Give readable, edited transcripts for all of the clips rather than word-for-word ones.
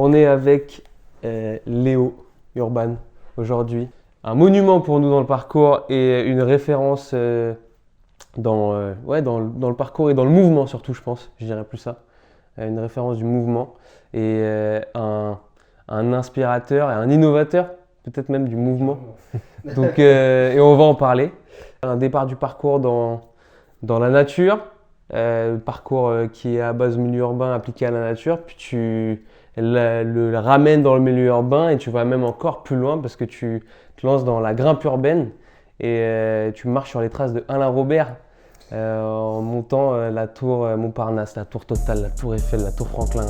On est avec Léo Urban aujourd'hui. Un monument pour nous dans le parcours et une référence dans le parcours et dans le mouvement surtout, je pense. Je dirais plus ça. Une référence du mouvement et un inspirateur et un innovateur, peut-être même du mouvement. Donc, et on va en parler. Un départ du parcours dans la nature, parcours qui est à base milieu urbain appliqué à la nature, puis tu le ramènes dans le milieu urbain et tu vas même encore plus loin parce que tu te lances dans la grimpe urbaine et tu marches sur les traces de Alain Robert en montant la tour Montparnasse, la tour Total, la tour Eiffel, la tour Franklin,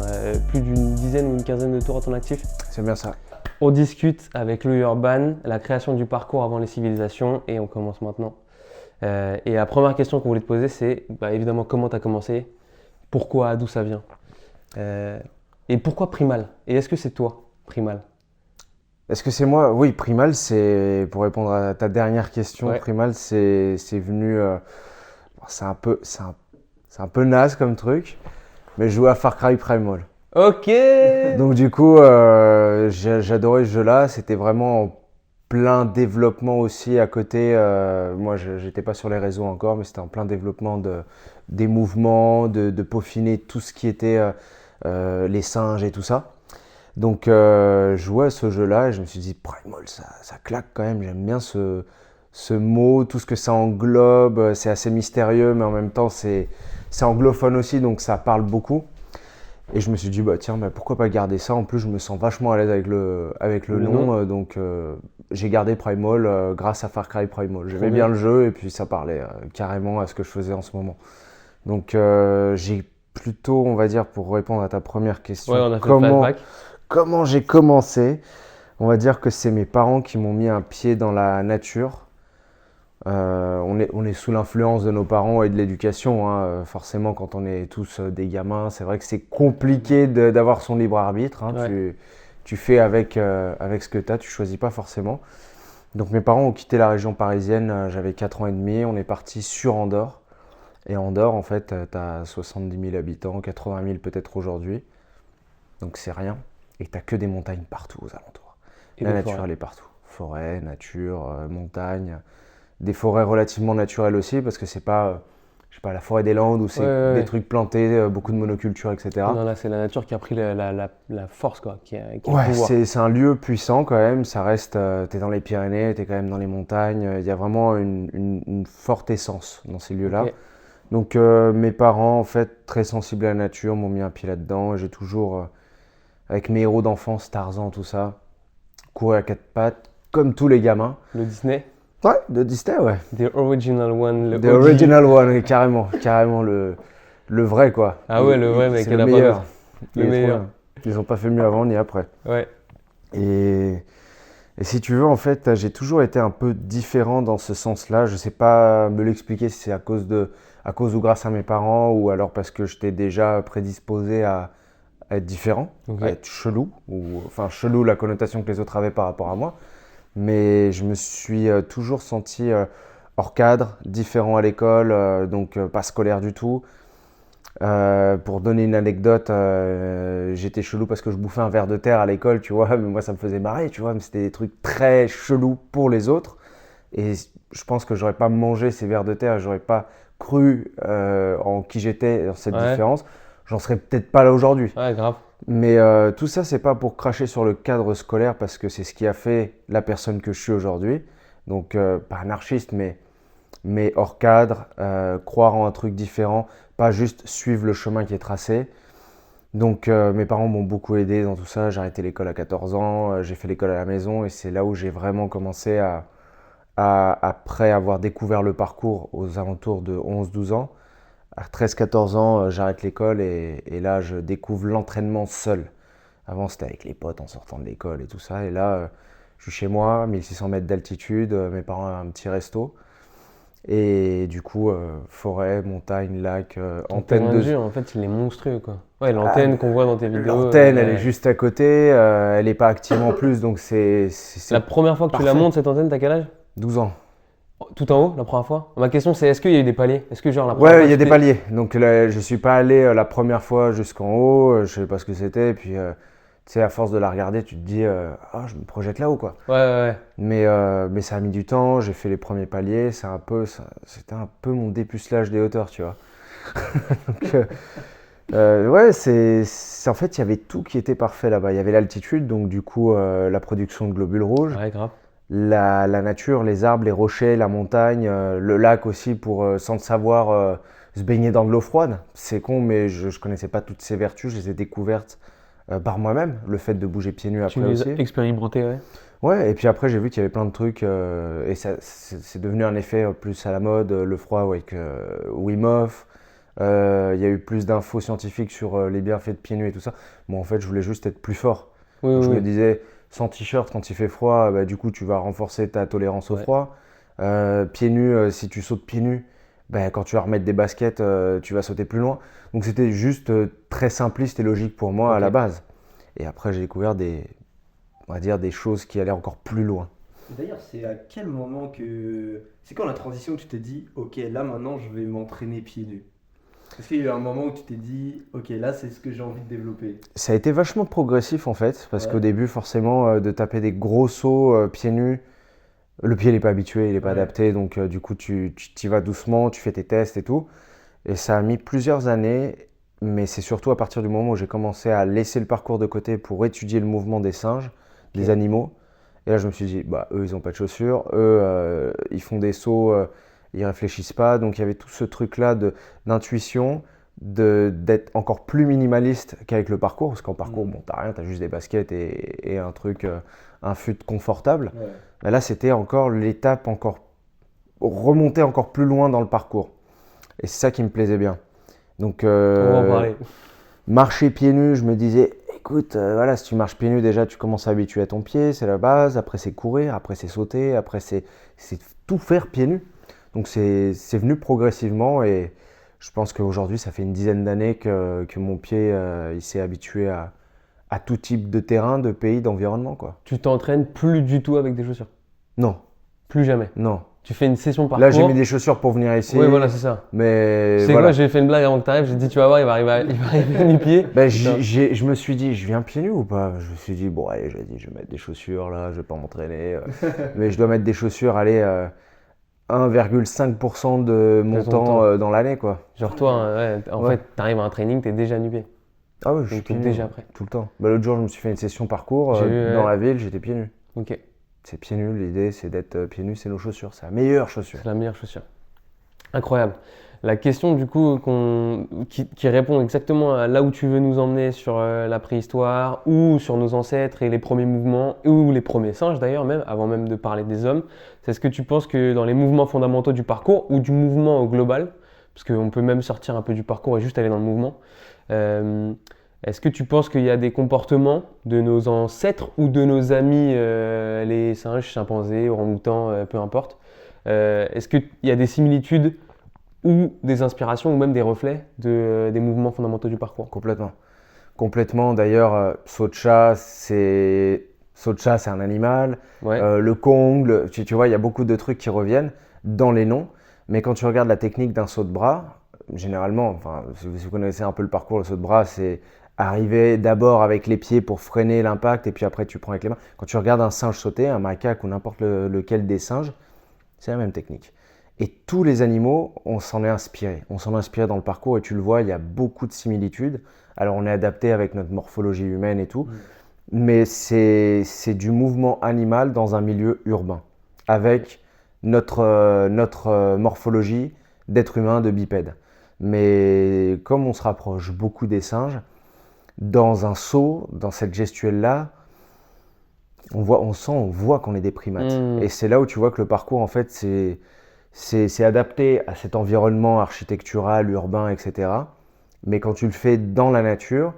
plus d'une dizaine ou une quinzaine de tours à ton actif. C'est bien ça. On discute avec Léo Urban, la création du parcours avant les civilisations et on commence maintenant. Et la première question qu'on voulait te poser, c'est évidemment comment tu as commencé, pourquoi, d'où ça vient et pourquoi Primal. Et est-ce que c'est toi, Primal? Est-ce que c'est moi? Oui, Primal, c'est pour répondre à ta dernière question. Ouais. Primal, c'est venu. C'est un peu naze comme truc, mais je jouais à Far Cry Primal. Ok. Donc du coup, j'adorais ce jeu-là. C'était vraiment en plein développement aussi à côté. Moi, j'étais pas sur les réseaux encore, mais c'était en plein développement des mouvements, de peaufiner tout ce qui était les singes et tout ça. Donc, je jouais à ce jeu-là et je me suis dit, Primal, ça claque quand même. J'aime bien ce mot, tout ce que ça englobe. C'est assez mystérieux, mais en même temps, c'est anglophone aussi, donc ça parle beaucoup. Et je me suis dit, tiens, pourquoi pas garder ça? En plus, je me sens vachement à l'aise avec le nom. Donc, j'ai gardé Primal grâce à Far Cry Primal. J'aimais bien le jeu et puis ça parlait carrément à ce que je faisais en ce moment. Donc, j'ai plutôt, on va dire, pour répondre à ta première question, Ouais, on a fait le flashback. Comment j'ai commencé? On va dire que c'est mes parents qui m'ont mis un pied dans la nature. On est sous l'influence de nos parents et de l'éducation, hein. Forcément, quand on est tous des gamins, c'est vrai que c'est compliqué d'avoir son libre arbitre, hein. Ouais. Tu fais avec ce que tu as, tu choisis pas forcément. Donc mes parents ont quitté la région parisienne, j'avais 4 ans et demi, on est parti sur Andorre. Et Andorre, en fait, tu as 70 000 habitants, 80 000 peut-être aujourd'hui. Donc c'est rien. Et tu n'as que des montagnes partout aux alentours. Et la des nature, forêts. elle est partout. Forêt, nature, montagne. Des forêts relativement naturelles aussi, parce que c'est pas, je sais pas, la forêt des Landes où c'est des trucs plantés, beaucoup de monoculture, etc. Non, là, c'est la nature qui a pris la force, quoi, qui a le Ouais, pouvoir. c'est un lieu puissant quand même. Ça reste, t'es dans les Pyrénées, t'es quand même dans les montagnes. Il y a vraiment une forte essence dans ces lieux-là. Ok. Donc mes parents, en fait, très sensibles à la nature, m'ont mis un pied là-dedans. J'ai toujours, avec mes héros d'enfance, Tarzan, tout ça, couru à quatre pattes, comme tous les gamins. Le Disney, Ouais, de Disney, ouais. the original one, le The OG. original one, oui, carrément le vrai, quoi. Ah ouais, le vrai, mais c'est quel le a pas meilleur. d'autre. Il Le est trop meilleur. bien. Ils n'ont pas fait mieux avant ni après. Ouais. Et si tu veux, en fait, j'ai toujours été un peu différent dans ce sens-là. Je ne sais pas me l'expliquer si c'est à cause ou grâce à mes parents ou alors parce que j'étais déjà prédisposé à être différent, Ok. à être chelou, enfin chelou la connotation que les autres avaient par rapport à moi. Mais je me suis toujours senti hors cadre, différent à l'école, donc pas scolaire du tout. Pour donner une anecdote, j'étais chelou parce que je bouffais un ver de terre à l'école, tu vois, mais moi ça me faisait marrer, tu vois, mais c'était des trucs très chelous pour les autres. Et je pense que j'aurais pas mangé ces vers de terre, j'aurais pas cru en qui j'étais, dans cette différence. J'en serais peut-être pas là aujourd'hui. Ouais, grave. Mais tout ça, c'est pas pour cracher sur le cadre scolaire parce que c'est ce qui a fait la personne que je suis aujourd'hui. Donc, pas anarchiste, mais hors cadre, croire en un truc différent, pas juste suivre le chemin qui est tracé. Donc, mes parents m'ont beaucoup aidé dans tout ça. J'ai arrêté l'école à 14 ans, j'ai fait l'école à la maison et c'est là où j'ai vraiment commencé après avoir découvert le parcours aux alentours de 11-12 ans. À 13-14 ans, j'arrête l'école et là, je découvre l'entraînement seul. Avant, c'était avec les potes en sortant de l'école et tout ça. Et là, je suis chez moi, 1600 mètres d'altitude, mes parents ont un petit resto. Et du coup, forêt, montagne, lac, antenne Terrain de... de jeu, en fait, il est monstrueux, quoi. Ouais, l'antenne qu'on voit dans tes vidéos. L'antenne, elle est juste à côté, elle n'est pas active en plus, donc c'est La première fois que tu la parfait. montes, cette antenne, t'as quel âge? 12 ans. Tout en haut, la première fois? Ma question, c'est est-ce qu'il y a eu des paliers? Est-ce que, genre, la première fois Ouais, il y a tu des t'es- paliers. Donc là, je suis pas allé la première fois jusqu'en haut, je sais pas ce que c'était. Et puis, tu Tu sais, à force de la regarder, tu te dis, ah, je me projette là-haut, quoi. Ouais, ouais, Mais ça a mis du temps, j'ai fait les premiers paliers, c'était un peu mon dépucelage des hauteurs, tu vois. Donc, ouais, en fait, il y avait tout qui était parfait là-bas. Il y avait l'altitude, donc du coup, la production de globules rouges, ouais. Ouais, grave. la nature, les arbres, les rochers, la montagne, le lac aussi pour, sans le savoir, se baigner dans de l'eau froide. C'est con, mais je ne connaissais pas toutes ces vertus, je les ai découvertes par moi-même, le fait de bouger pieds nus Tu après les as aussi. expérimentés, ouais. Ouais, et puis après, j'ai vu qu'il y avait plein de trucs, et c'est devenu un effet plus à la mode, le froid avec Wim Hof. Il y a eu plus d'infos scientifiques sur les bienfaits de pieds nus et tout ça. Moi, en fait, je voulais juste être plus fort. Oui, Donc, je oui, me oui. disais, sans t-shirt, quand il fait froid, bah, du coup, tu vas renforcer ta tolérance au Ouais. froid. Pieds nus, si tu sautes pieds nus, bah, quand tu vas remettre des baskets, tu vas sauter plus loin. Donc, c'était juste très simpliste et logique pour moi à Ok. la base. Et après, j'ai découvert on va dire, des choses qui allaient encore plus loin. D'ailleurs, c'est à quel moment que. C'est quand la transition que tu t'es dit, ok, là maintenant je vais m'entraîner pieds nus? Est-ce qu'il y a eu un moment où tu t'es dit, ok, là c'est ce que j'ai envie de développer? Ça a été vachement progressif en fait, parce qu'au Ouais, début, forcément, de taper des gros sauts pieds nus, le pied n'est pas habitué, il n'est pas ouais. adapté, donc du coup, tu t'y vas doucement, tu fais tes tests et tout. Et ça a mis plusieurs années, mais c'est surtout à partir du moment où j'ai commencé à laisser le parcours de côté pour étudier le mouvement des singes, des Ok. animaux. Et là, je me suis dit, bah, eux, ils n'ont pas de chaussures, eux, ils font des sauts, ils réfléchissent pas. Donc, il y avait tout ce truc-là d'intuition, d'être encore plus minimaliste qu'avec le parcours, parce qu'en parcours, Hmm. bon, t'as rien, t'as juste des baskets et un truc, un fut confortable. Ouais. Mais là, c'était encore l'étape encore remonter encore plus loin dans le parcours. Et c'est ça qui me plaisait bien. Donc, On va en parler. marcher pieds nus, je me disais, écoute, voilà, si tu marches pieds nus, déjà, tu commences à habituer à ton pied, c'est la base. Après, c'est courir, après, c'est sauter, après, c'est tout faire pieds nus. Donc, c'est venu progressivement et je pense qu'aujourd'hui, ça fait une dizaine d'années que mon pied, il s'est habitué à tout type de terrain, de pays, d'environnement, quoi. Tu t'entraînes plus du tout avec des chaussures. Non, Plus jamais. non. Tu fais une session Là, j'ai mis parcours. des chaussures pour venir ici, Oui, voilà, c'est ça. mais C'est quoi, voilà. j'ai fait une blague avant que tu arrives, j'ai dit, tu vas voir, il va arriver à nu-pieds. Ben, Putain. je me suis dit, je viens pieds nus ou pas? Je me suis dit, bon, allez, je vais mettre des chaussures là, je vais pas m'entraîner. Mais je dois mettre des chaussures, allez, 1,5% de mon De ton temps temps. dans l'année, quoi. Genre toi, hein, ouais, en Ouais. fait, t'arrives à un training, t'es déjà nu-pieds. Ah ouais, je suis Donc t'es pieds nus, déjà ouais, prêt. tout le temps. Ben, l'autre jour, je me suis fait une session parcours J'ai vu, dans ouais. la ville, j'étais pieds nus. Ok, C'est pieds nus, l'idée, c'est d'être pieds nus, c'est nos chaussures, c'est la meilleure chaussure. c'est la meilleure chaussure. Incroyable. La question du coup qui répond exactement à là où tu veux nous emmener sur la préhistoire ou sur nos ancêtres et les premiers mouvements ou les premiers singes d'ailleurs même, avant même de parler des hommes, c'est est-ce que tu penses que dans les mouvements fondamentaux du parcours ou du mouvement au global, parce qu'on peut même sortir un peu du parcours et juste aller dans le mouvement, euh, est-ce que tu penses qu'il y a des comportements de nos ancêtres ou de nos amis, les singes, chimpanzés, orang-outans, peu importe, est-ce qu'il y a des similitudes ou des inspirations ou même des reflets des mouvements fondamentaux du parcours? Complètement. Complètement. D'ailleurs, Socha, c'est un animal. Ouais, Le Kong, tu vois, il y a beaucoup de trucs qui reviennent dans les noms. Mais quand tu regardes la technique d'un saut de bras, généralement, enfin, si vous connaissez un peu le parcours, le saut de bras, c'est arriver d'abord avec les pieds pour freiner l'impact et puis après tu prends avec les mains. Quand tu regardes un singe sauter, un macaque ou n'importe lequel des singes, c'est la même technique. Et tous les animaux, on s'en est inspiré. On s'en est inspiré dans le parcours et tu le vois, il y a beaucoup de similitudes. Alors on est adapté avec notre morphologie humaine et tout, Mm. mais c'est du mouvement animal dans un milieu urbain, avec notre morphologie d'être humain, de bipède. Mais comme on se rapproche beaucoup des singes, dans un saut, dans cette gestuelle-là, on voit qu'on est des primates. hmm, Et c'est là où tu vois que le parcours, en fait, c'est adapté à cet environnement architectural, urbain, etc. Mais quand tu le fais dans la nature,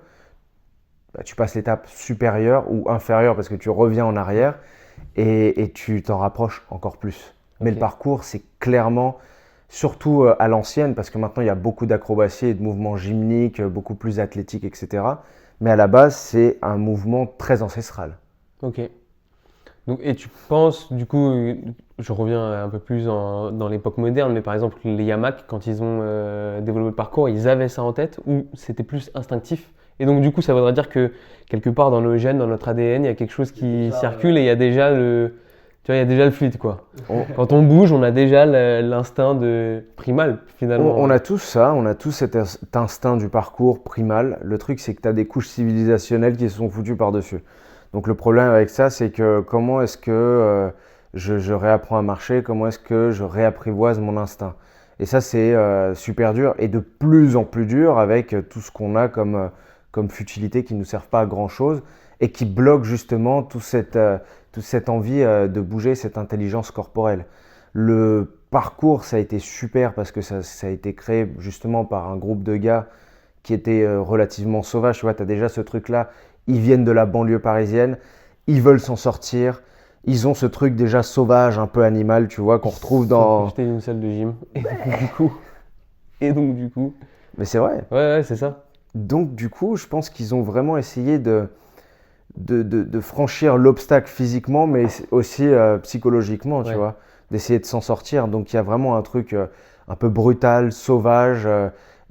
bah, tu passes l'étape supérieure ou inférieure parce que tu reviens en arrière et tu t'en rapproches encore plus. Mais ok. le parcours, c'est clairement, surtout à l'ancienne, parce que maintenant il y a beaucoup d'acrobatie et de mouvements gymniques, beaucoup plus athlétiques, etc. Mais à la base, c'est un mouvement très ancestral. Ok. Donc, et tu penses, du coup, je reviens un peu plus dans l'époque moderne, mais par exemple, les Yamak, quand ils ont développé le parcours, ils avaient ça en tête ou c'était plus instinctif Et donc, du coup, ça voudrait dire que quelque part dans nos gènes, dans notre ADN, il y a quelque chose Il y a qui déjà, circule et il y a déjà tu vois, il y a déjà le fluide, quoi. On, Quand on bouge, on a déjà l'instinct primal, finalement. on a tous ça, on a tous cet instinct du parcours primal. Le truc, c'est que tu as des couches civilisationnelles qui se sont foutues par-dessus. Donc le problème avec ça, c'est que comment est-ce que je réapprends à marcher, comment est-ce que je réapprivoise mon instinct. Et ça, c'est super dur et de plus en plus dur avec tout ce qu'on a comme futilité qui ne nous servent pas à grand-chose et qui bloque justement toute cette envie de bouger, cette intelligence corporelle. Le parcours, ça a été super parce que ça a été créé justement par un groupe de gars qui étaient relativement sauvages. Tu vois, tu as déjà ce truc-là, ils viennent de la banlieue parisienne, ils veulent s'en sortir. Ils ont ce truc déjà sauvage, un peu animal, tu vois, qu'on retrouve dans... J'étais une salle de gym. Et donc, du coup. Mais c'est vrai. Ouais, c'est ça. Donc, du coup, je pense qu'ils ont vraiment essayé de franchir l'obstacle physiquement, mais aussi psychologiquement, tu Ouais. vois, d'essayer de s'en sortir. Donc, il y a vraiment un truc un peu brutal, sauvage,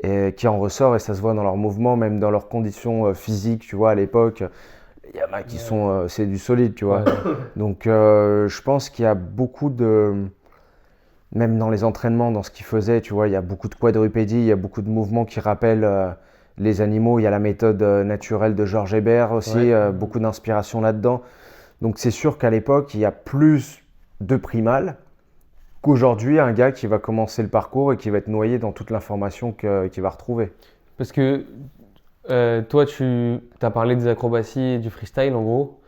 et qui en ressort, et ça se voit dans leurs mouvements, même dans leurs conditions physiques, tu vois, à l'époque. Il y en a qui sont, c'est du solide, tu vois. Ouais. Donc, je pense qu'il y a beaucoup de, même dans les entraînements, dans ce qu'ils faisaient, tu vois, il y a beaucoup de quadrupédie, il y a beaucoup de mouvements qui rappellent les animaux. Il y a la méthode naturelle de Georges Hébert aussi, Ouais. beaucoup d'inspiration là-dedans. Donc, c'est sûr qu'à l'époque, il y a plus de primal qu'aujourd'hui, un gars qui va commencer le parcours et qui va être noyé dans toute l'information qu'il va retrouver. Parce que toi, tu as parlé des acrobaties et du freestyle, en gros.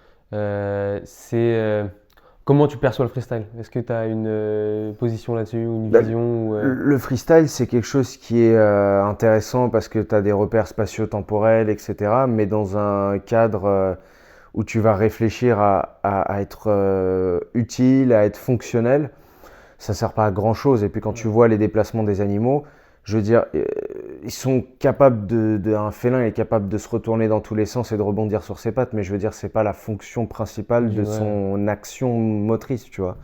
Comment tu perçois le freestyle? Est-ce que tu as une position là-dessus ou une Bah, vision le freestyle, c'est quelque chose qui est intéressant parce que tu as des repères spatio-temporels, etc. Mais dans un cadre où tu vas réfléchir à être utile, à être fonctionnel, ça ne sert pas à grand-chose. Et puis quand tu vois les déplacements des animaux, je veux dire, ils sont capables un félin est capable de se retourner dans tous les sens et de rebondir sur ses pattes, mais je veux dire, c'est pas la fonction principale de Ouais. son action motrice, tu vois.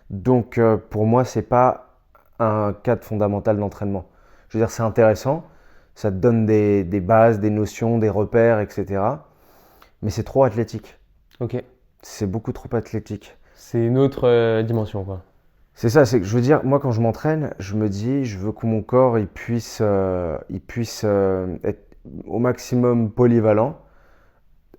Donc pour moi, c'est pas un cadre fondamental d'entraînement. Je veux dire, c'est intéressant, ça te donne des bases, des notions, des repères, etc. Mais c'est trop athlétique. Ok. C'est beaucoup trop athlétique. C'est une autre dimension, quoi. C'est ça, c'est que je veux dire, moi quand je m'entraîne, je me dis, je veux que mon corps il puisse être au maximum polyvalent,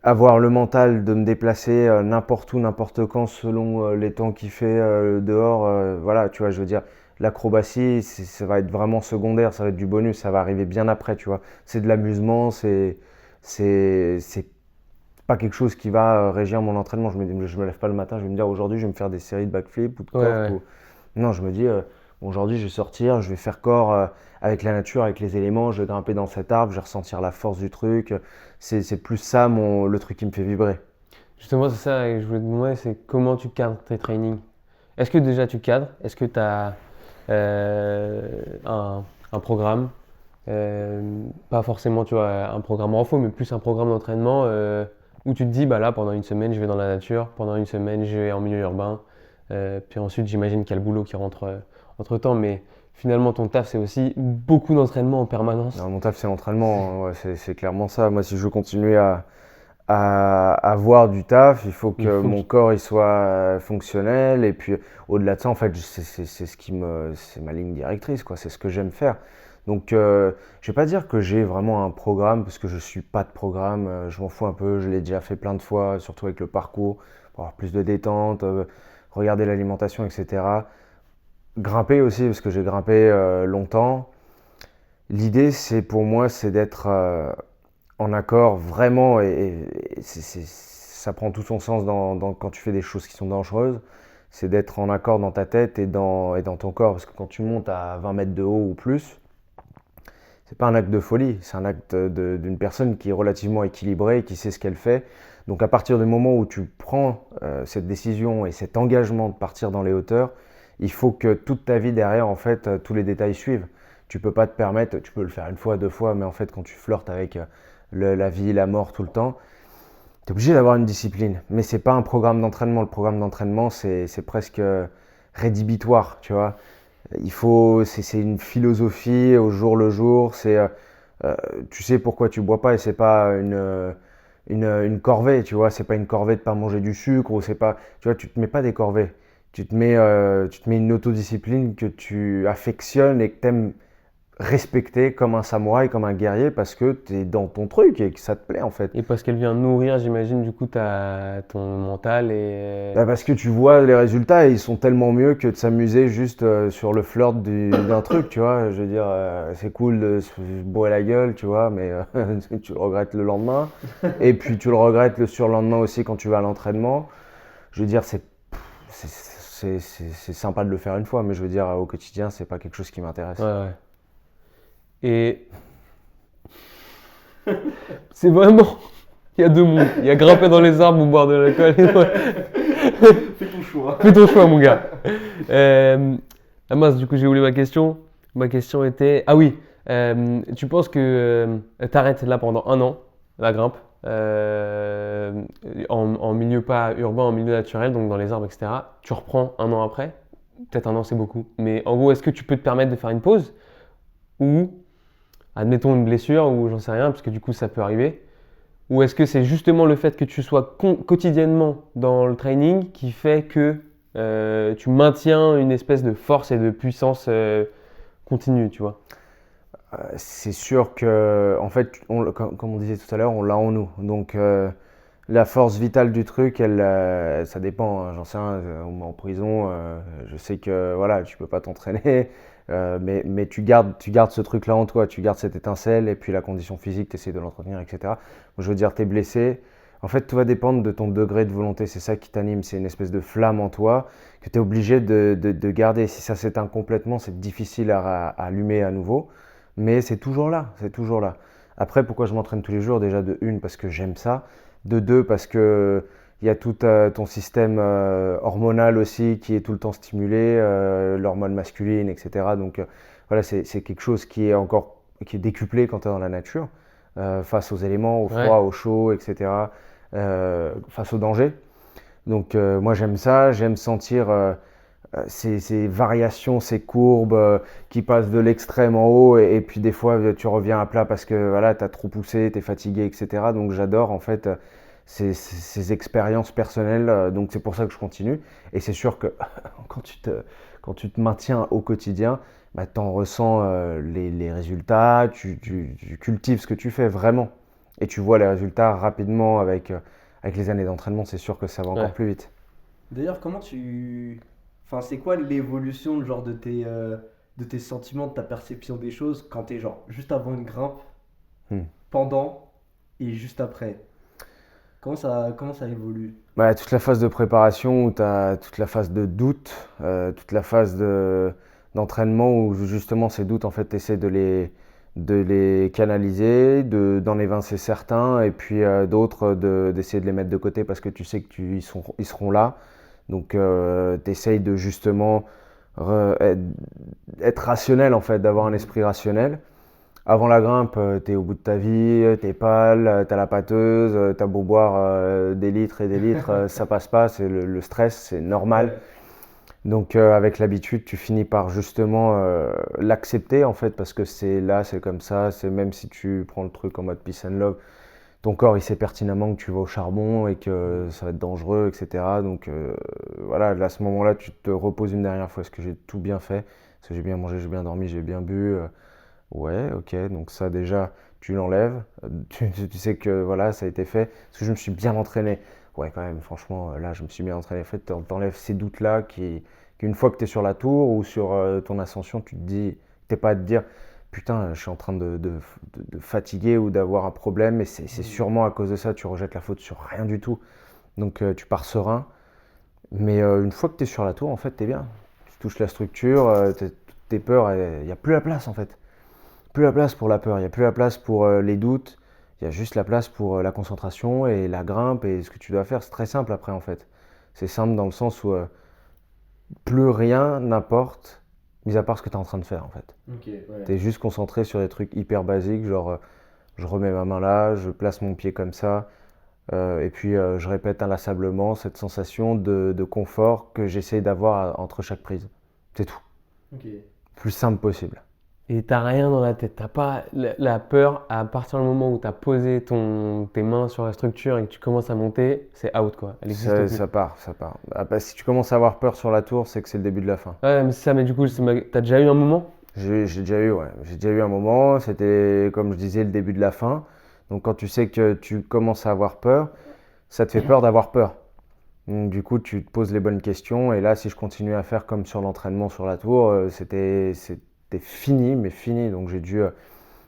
avoir le mental de me déplacer n'importe où, n'importe quand, selon les temps qu'il fait dehors. Voilà, tu vois, je veux dire, l'acrobatie, ça va être vraiment secondaire, ça va être du bonus, ça va arriver bien après, tu vois. C'est de l'amusement, c'est pas quelque chose qui va régir mon entraînement. Je me lève pas le matin, je vais me dire aujourd'hui, je vais me faire des séries de backflips ou de Ouais, corps. ouais. Non, je me dis, aujourd'hui, je vais sortir, je vais faire corps avec la nature, avec les éléments, je vais grimper dans cet arbre, je vais ressentir la force du truc. C'est plus ça, le truc qui me fait vibrer. Justement, c'est ça que je voulais te demander, c'est comment tu cadres tes trainings. Est-ce que déjà tu cadres? Est-ce que tu as un programme? Pas forcément, tu vois, un programme info, mais plus un programme d'entraînement où tu te dis, bah là, pendant une semaine, je vais dans la nature, pendant une semaine, je vais en milieu urbain. Puis ensuite, j'imagine qu'il y a le boulot qui rentre entre-temps, mais finalement, ton taf, c'est aussi beaucoup d'entraînement en permanence. Alors, mon taf, c'est l'entraînement, hein, ouais, c'est clairement ça. Moi, si je veux continuer à avoir du taf, il faut Il que faut mon que- corps il soit fonctionnel. Et puis, au-delà de ça, en fait, c'est ce c'est ma ligne directrice, quoi. C'est ce que j'aime faire. Donc, je vais pas dire que j'ai vraiment un programme parce que je suis pas de programme. Je m'en fous un peu. Je l'ai déjà fait plein de fois, surtout avec le parcours, pour avoir plus de détente, regarder l'alimentation, etc. Grimper aussi parce que j'ai grimpé longtemps. L'idée, c'est pour moi, c'est d'être en accord vraiment, et ça prend tout son sens quand tu fais des choses qui sont dangereuses, c'est d'être en accord dans ta tête et dans ton corps. Parce que quand tu montes à 20 mètres de haut ou plus, c'est pas un acte de folie, c'est un acte d'une personne qui est relativement équilibrée, qui sait ce qu'elle fait. Donc à partir du moment où tu prends cette décision et cet engagement de partir dans les hauteurs, il faut que toute ta vie derrière, en fait, tous les détails suivent. Tu peux pas te permettre, tu peux le faire une fois, deux fois, mais en fait, quand tu flirtes avec la vie, la mort tout le temps, tu es obligé d'avoir une discipline. Mais c'est pas un programme d'entraînement. Le programme d'entraînement, c'est presque rédhibitoire, tu vois. C'est une philosophie au jour le jour. C'est tu sais pourquoi tu bois pas et c'est pas une corvée, tu vois, c'est pas une corvée de pas manger du sucre ou c'est pas, tu vois, tu te mets pas des corvées. Tu te mets une autodiscipline que tu affectionnes et que t'aimes respecter comme un samouraï, comme un guerrier parce que t'es dans ton truc et que ça te plaît en fait. Et parce qu'elle vient nourrir, j'imagine, du coup, ton mental et. Bah, parce que tu vois les résultats et ils sont tellement mieux que de s'amuser juste sur le flirt d'un truc, tu vois. Je veux dire, c'est cool de se bourrer la gueule, tu vois, mais tu le regrettes le lendemain. Et puis tu le regrettes le surlendemain aussi quand tu vas à l'entraînement. Je veux dire, c'est sympa de le faire une fois, mais je veux dire, au quotidien, c'est pas quelque chose qui m'intéresse. Ouais, ouais. Et. C'est vraiment. Il y a deux mondes. Il y a grimper dans les arbres ou boire de l'alcool. Fais ton choix. Fais ton choix, mon gars. Ah mince, du coup, j'ai oublié ma question. Ma question était. Ah oui, tu penses que t'arrêtes là pendant 1 an, la grimpe, en milieu pas urbain, en milieu naturel, donc dans les arbres, etc. Tu reprends 1 an après. Peut-être 1 an, c'est beaucoup. Mais en gros, est-ce que tu peux te permettre de faire une pause? Ou, admettons une blessure, ou j'en sais rien, parce que du coup, ça peut arriver. Ou est-ce que c'est justement le fait que tu sois quotidiennement dans le training qui fait que tu maintiens une espèce de force et de puissance continue, tu vois? C'est sûr que, en fait, comme on disait tout à l'heure, on l'a en nous. Donc, la force vitale du truc, ça dépend, hein, j'en sais rien, en prison, je sais que voilà, tu peux pas t'entraîner, mais tu gardes ce truc-là en toi, tu gardes cette étincelle et puis la condition physique, tu essaies de l'entretenir, etc. Je veux dire, tu es blessé. En fait, tout va dépendre de ton degré de volonté, c'est ça qui t'anime, c'est une espèce de flamme en toi que tu es obligé de garder. Si ça s'éteint complètement, c'est difficile à allumer à nouveau, mais c'est toujours là, c'est toujours là. Après, pourquoi je m'entraîne tous les jours? Déjà, de une, parce que j'aime ça. De deux, parce que il y a tout ton système hormonal aussi qui est tout le temps stimulé, l'hormone masculine, etc. Donc voilà, c'est quelque chose qui est décuplé quand tu es dans la nature, face aux éléments, au froid, Ouais. au chaud, etc. Face au danger. Donc moi j'aime ça, j'aime sentir ces variations, ces courbes qui passent de l'extrême en haut et puis des fois tu reviens à plat parce que voilà, tu as trop poussé, tu es fatigué, etc. Donc j'adore en fait ces expériences personnelles, donc c'est pour ça que je continue. Et c'est sûr que quand tu te maintiens au quotidien, bah, tu en ressens les résultats, tu cultives ce que tu fais vraiment. Et tu vois les résultats rapidement avec les années d'entraînement, c'est sûr que ça va encore Ouais. plus vite. D'ailleurs, comment tu. Enfin, c'est quoi l'évolution genre, de tes sentiments, de ta perception des choses quand t'es genre juste avant une grimpe, Hmm. pendant et juste après? Comment ça évolue? Ouais, toute la phase de préparation où tu as toute la phase de doute, toute la phase d'entraînement où justement ces doutes, en fait, tu essaies de les canaliser, d'en évincer certains et puis d'autres d'essayer de les mettre de côté parce que tu sais ils seront là. Donc tu essayes de justement être rationnel, en fait, d'avoir un esprit rationnel. Avant la grimpe, t'es au bout de ta vie, t'es pâle, t'as la pâteuse, t'as beau boire des litres et des litres, ça passe pas, c'est le stress, c'est normal. Ouais. Donc avec l'habitude, tu finis par justement l'accepter en fait, parce que c'est là, c'est comme ça, c'est même si tu prends le truc en mode peace and love, ton corps il sait pertinemment que tu vas au charbon et que ça va être dangereux, etc. Donc voilà, à ce moment-là, tu te reposes une dernière fois, est-ce que j'ai tout bien fait? Est-ce que j'ai bien mangé, j'ai bien dormi, j'ai bien bu? Ouais, ok, donc ça déjà, tu l'enlèves, tu sais que voilà, ça a été fait. Est-ce que je me suis bien entraîné? Ouais, quand même, franchement, là, je me suis bien entraîné. En fait, t'enlèves ces doutes-là qu'une fois que tu es sur la tour ou sur ton ascension, tu te dis, t'es pas à te dire, putain, je suis en train de fatiguer ou d'avoir un problème, et c'est sûrement à cause de ça, tu rejettes la faute sur rien du tout. Donc tu pars serein, mais une fois que tu es sur la tour, en fait, t'es bien. Tu touches la structure, tes peurs, il n'y a plus la place en fait. Plus la place pour la peur, il n'y a plus la place pour les doutes, il y a juste la place pour la concentration et la grimpe et ce que tu dois faire. C'est très simple après en fait. C'est simple dans le sens où plus rien n'importe, mis à part ce que tu es en train de faire en fait. Ok, ouais. Tu es juste concentré sur des trucs hyper basiques, genre je remets ma main là, je place mon pied comme ça, et puis je répète inlassablement cette sensation de confort que j'essaie d'avoir entre chaque prise. C'est tout. Ok. Plus simple possible. et t'as rien dans la tête. T'as pas la peur à partir du moment où t'as posé tes mains sur la structure et que tu commences à monter, c'est out quoi. Elle n'existe plus. Ça part, ça part. Ah, bah, si tu commences à avoir peur sur la tour, c'est que c'est le début de la fin. Ouais, mais c'est ça, mais du coup, t'as déjà eu un moment? J'ai déjà eu, ouais. J'ai déjà eu un moment, c'était comme je disais le début de la fin. Donc quand tu sais que tu commences à avoir peur, ça te fait peur d'avoir peur. Donc du coup, tu te poses les bonnes questions. Et là, si je continue à faire comme sur l'entraînement sur la tour, c'était fini, mais fini. Donc j'ai dû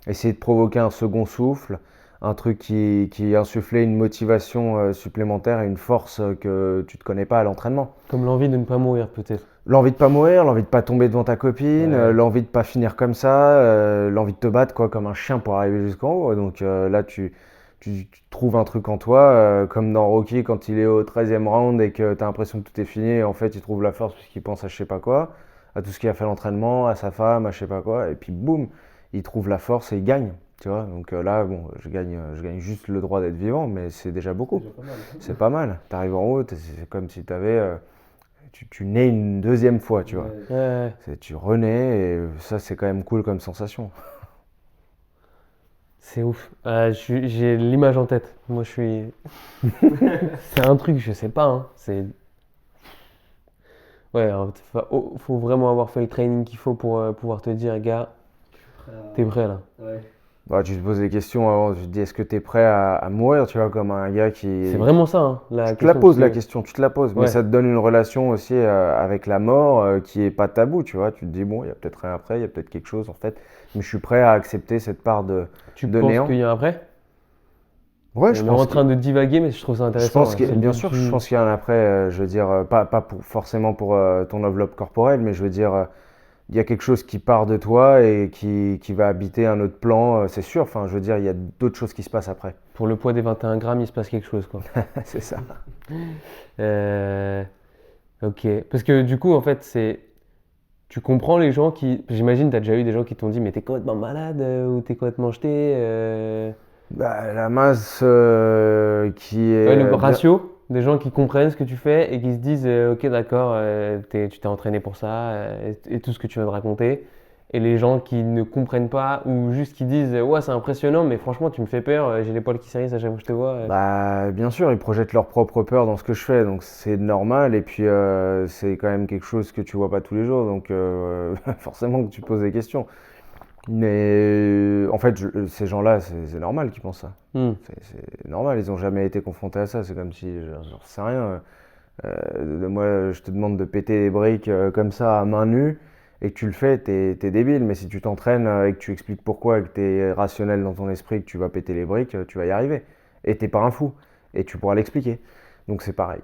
essayer de provoquer un second souffle, un truc qui insufflait une motivation supplémentaire et une force que tu ne te connais pas à l'entraînement. Comme l'envie de ne pas mourir peut-être. L'envie de pas mourir, l'envie de pas tomber devant ta copine, Ouais. l'envie de pas finir comme ça, l'envie de te battre quoi, comme un chien pour arriver jusqu'en haut. Donc là, tu trouves un truc en toi, comme dans Rocky quand il est au 13e round et que tu as l'impression que tout est fini. Et en fait, il trouve la force parce qu'il pense à je sais pas quoi, à tout ce qu'il a fait à l'entraînement, à sa femme, à je sais pas quoi. Et puis boum, il trouve la force et il gagne. Tu vois, donc là, bon, je gagne juste le droit d'être vivant, mais c'est déjà beaucoup. C'est déjà pas mal. C'est pas mal. Tu arrives en haut, c'est comme si tu avais. Tu nais une deuxième fois, tu vois. Ouais. Ouais. Tu renais et ça, c'est quand même cool comme sensation. C'est ouf. J'ai l'image en tête. Moi, je suis. C'est un truc, je sais pas. Hein. C'est. Ouais, alors, faut vraiment avoir fait le training qu'il faut pour pouvoir te dire, gars, t'es prêt là. Ouais. Bah, tu te poses des questions avant, tu te dis est-ce que tu es prêt à mourir, tu vois, comme un gars qui. C'est vraiment ça, hein, la Tu te la question. poses la question, tu te la poses, mais Ouais. ça te donne une relation aussi avec la mort qui est pas tabou, tu vois. Tu te dis bon, il y a peut-être rien après, il y a peut-être quelque chose en fait, mais je suis prêt à accepter cette part Tu de penses néant. qu'il y a un après? Ouais, On est en train de divaguer, mais je trouve ça je intéressant. pense Ouais. que, C'est le bien but sûr, du- je pense qu'il y a un après, je veux dire, pas forcément pour ton enveloppe corporelle, mais je veux dire, il y a quelque chose qui part de toi et qui va habiter un autre plan, c'est sûr. Enfin, je veux dire, il y a d'autres choses qui se passent après. Pour le poids des 21 grammes, il se passe quelque chose, quoi. C'est ça. Euh, Ok. Parce que du coup, en fait, c'est. Tu comprends les gens qui. J'imagine, t'as déjà eu des gens qui t'ont dit, mais t'es complètement malade ou t'es complètement jeté. Bah, la masse qui Ouais, le est bien. ratio des gens qui comprennent ce que tu fais et qui se disent, ok, d'accord, tu t'es entraîné pour ça et tout ce que tu viens de raconter. Et les gens qui ne comprennent pas ou juste qui disent, ouais, c'est impressionnant, mais franchement, tu me fais peur, j'ai les poils qui s'hérissent à chaque fois que je te vois. Bah, bien sûr, ils projettent leur propre peur dans ce que je fais, donc c'est normal. Et puis, c'est quand même quelque chose que tu vois pas tous les jours, donc forcément que tu poses des questions. Mais en fait, ces gens-là, c'est normal qu'ils pensent ça. Hmm. C'est normal, ils n'ont jamais été confrontés à ça. C'est comme si, j'en sais rien. Moi, je te demande de péter les briques comme ça à main nue et que tu le fais, t'es débile. Mais si tu t'entraînes et que tu expliques pourquoi et que t'es rationnel dans ton esprit, que tu vas péter les briques, tu vas y arriver. Et t'es pas un fou. Et tu pourras l'expliquer. Donc c'est pareil.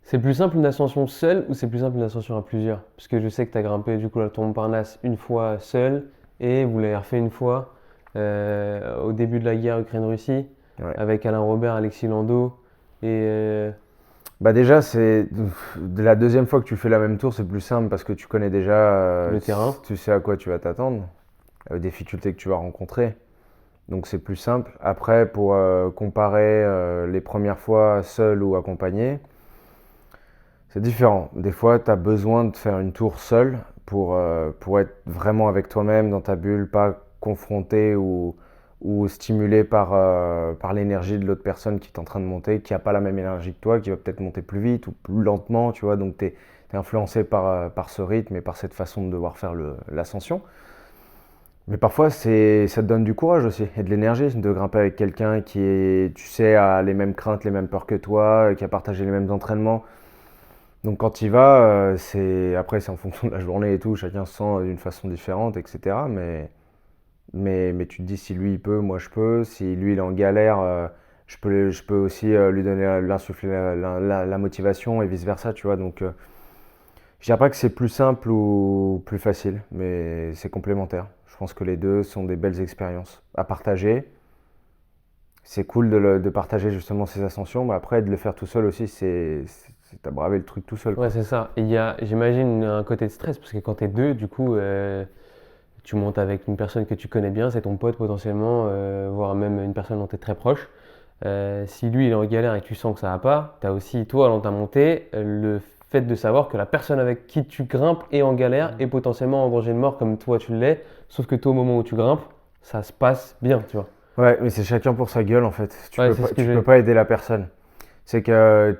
C'est plus simple une ascension seule ou c'est plus simple une ascension à plusieurs? Parce que je sais que tu as grimpé du coup la tour Montparnasse une fois seul et vous l'avez refait une fois au début de la guerre Ukraine-Russie Ouais. avec Alain Robert, Alexis Landau et Bah déjà, c'est de la deuxième fois que tu fais la même tour, c'est plus simple parce que tu connais déjà le terrain. tu sais à quoi tu vas t'attendre, aux difficultés que tu vas rencontrer. Donc c'est plus simple. Après, pour comparer les premières fois seul ou accompagné, c'est différent. Des fois, tu as besoin de faire une tour seul pour être vraiment avec toi-même dans ta bulle, pas confronté ou stimulé par l'énergie de l'autre personne qui est en train de monter, qui n'a pas la même énergie que toi, qui va peut-être monter plus vite ou plus lentement, tu vois. Donc tu es influencé par ce rythme et par cette façon de devoir faire l'ascension. Mais parfois, ça te donne du courage aussi et de l'énergie de grimper avec quelqu'un qui est, tu sais, a les mêmes craintes, les mêmes peurs que toi, qui a partagé les mêmes entraînements. Donc quand il va, après c'est en fonction de la journée et tout, chacun se sent d'une façon différente, etc. Mais tu te dis si lui il peut, moi je peux. Si lui il est en galère, je peux aussi lui donner, lui insuffler la motivation et vice versa, tu vois. Donc je dirais pas que c'est plus simple ou plus facile, mais c'est complémentaire. Je pense que les deux sont des belles expériences à partager. C'est cool de partager justement ces ascensions, mais après de le faire tout seul aussi, t'as bravé le truc tout seul, Ouais, quoi. c'est ça. Et il y a, j'imagine, un côté de stress parce que quand tu es deux, du coup, tu montes avec une personne que tu connais bien, c'est ton pote potentiellement, voire même une personne dont tu es très proche. Si lui il est en galère et que tu sens que ça va pas, tu as aussi toi dans ta montée le fait de savoir que la personne avec qui tu grimpes est en galère et potentiellement en danger de mort comme toi tu l'es, sauf que toi au moment où tu grimpes, ça se passe bien, tu vois. Ouais, mais c'est chacun pour sa gueule en fait. Ouais, c'est ce que Tu j'ai. peux pas aider la personne. C'est que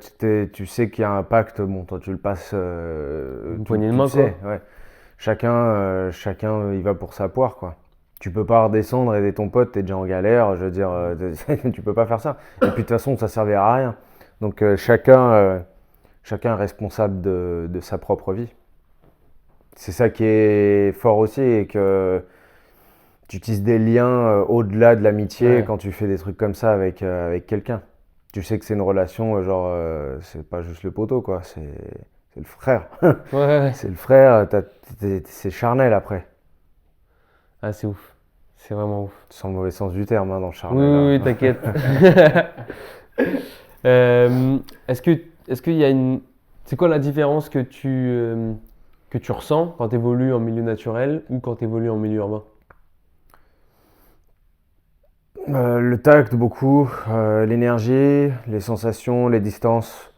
tu sais qu'il y a un pacte, bon, toi tu le passes, Une tu, poignée de tu main, le sais, ouais. Chacun il va pour sa poire, quoi. Tu peux pas redescendre, aider ton pote, t'es déjà en galère, je veux dire, tu peux pas faire ça. Et puis de toute façon, ça servira à rien. Donc chacun est responsable de sa propre vie. C'est ça qui est fort aussi, et que tu tisses des liens au-delà de l'amitié Ouais. quand tu fais des trucs comme ça avec quelqu'un. Tu sais que c'est une relation, c'est pas juste le poteau, quoi, c'est le frère. Ouais, ouais, ouais. C'est le frère, c'est charnel après. Ah, c'est ouf. C'est vraiment ouf. Sans le mauvais sens du terme, hein, dans le Oui, charnel. oui, Hein. oui, t'inquiète. Est-ce qu'il y a une. C'est quoi la différence que tu ressens quand tu évolues en milieu naturel ou quand tu évolues en milieu urbain? Le tact, beaucoup. L'énergie, les sensations, les distances.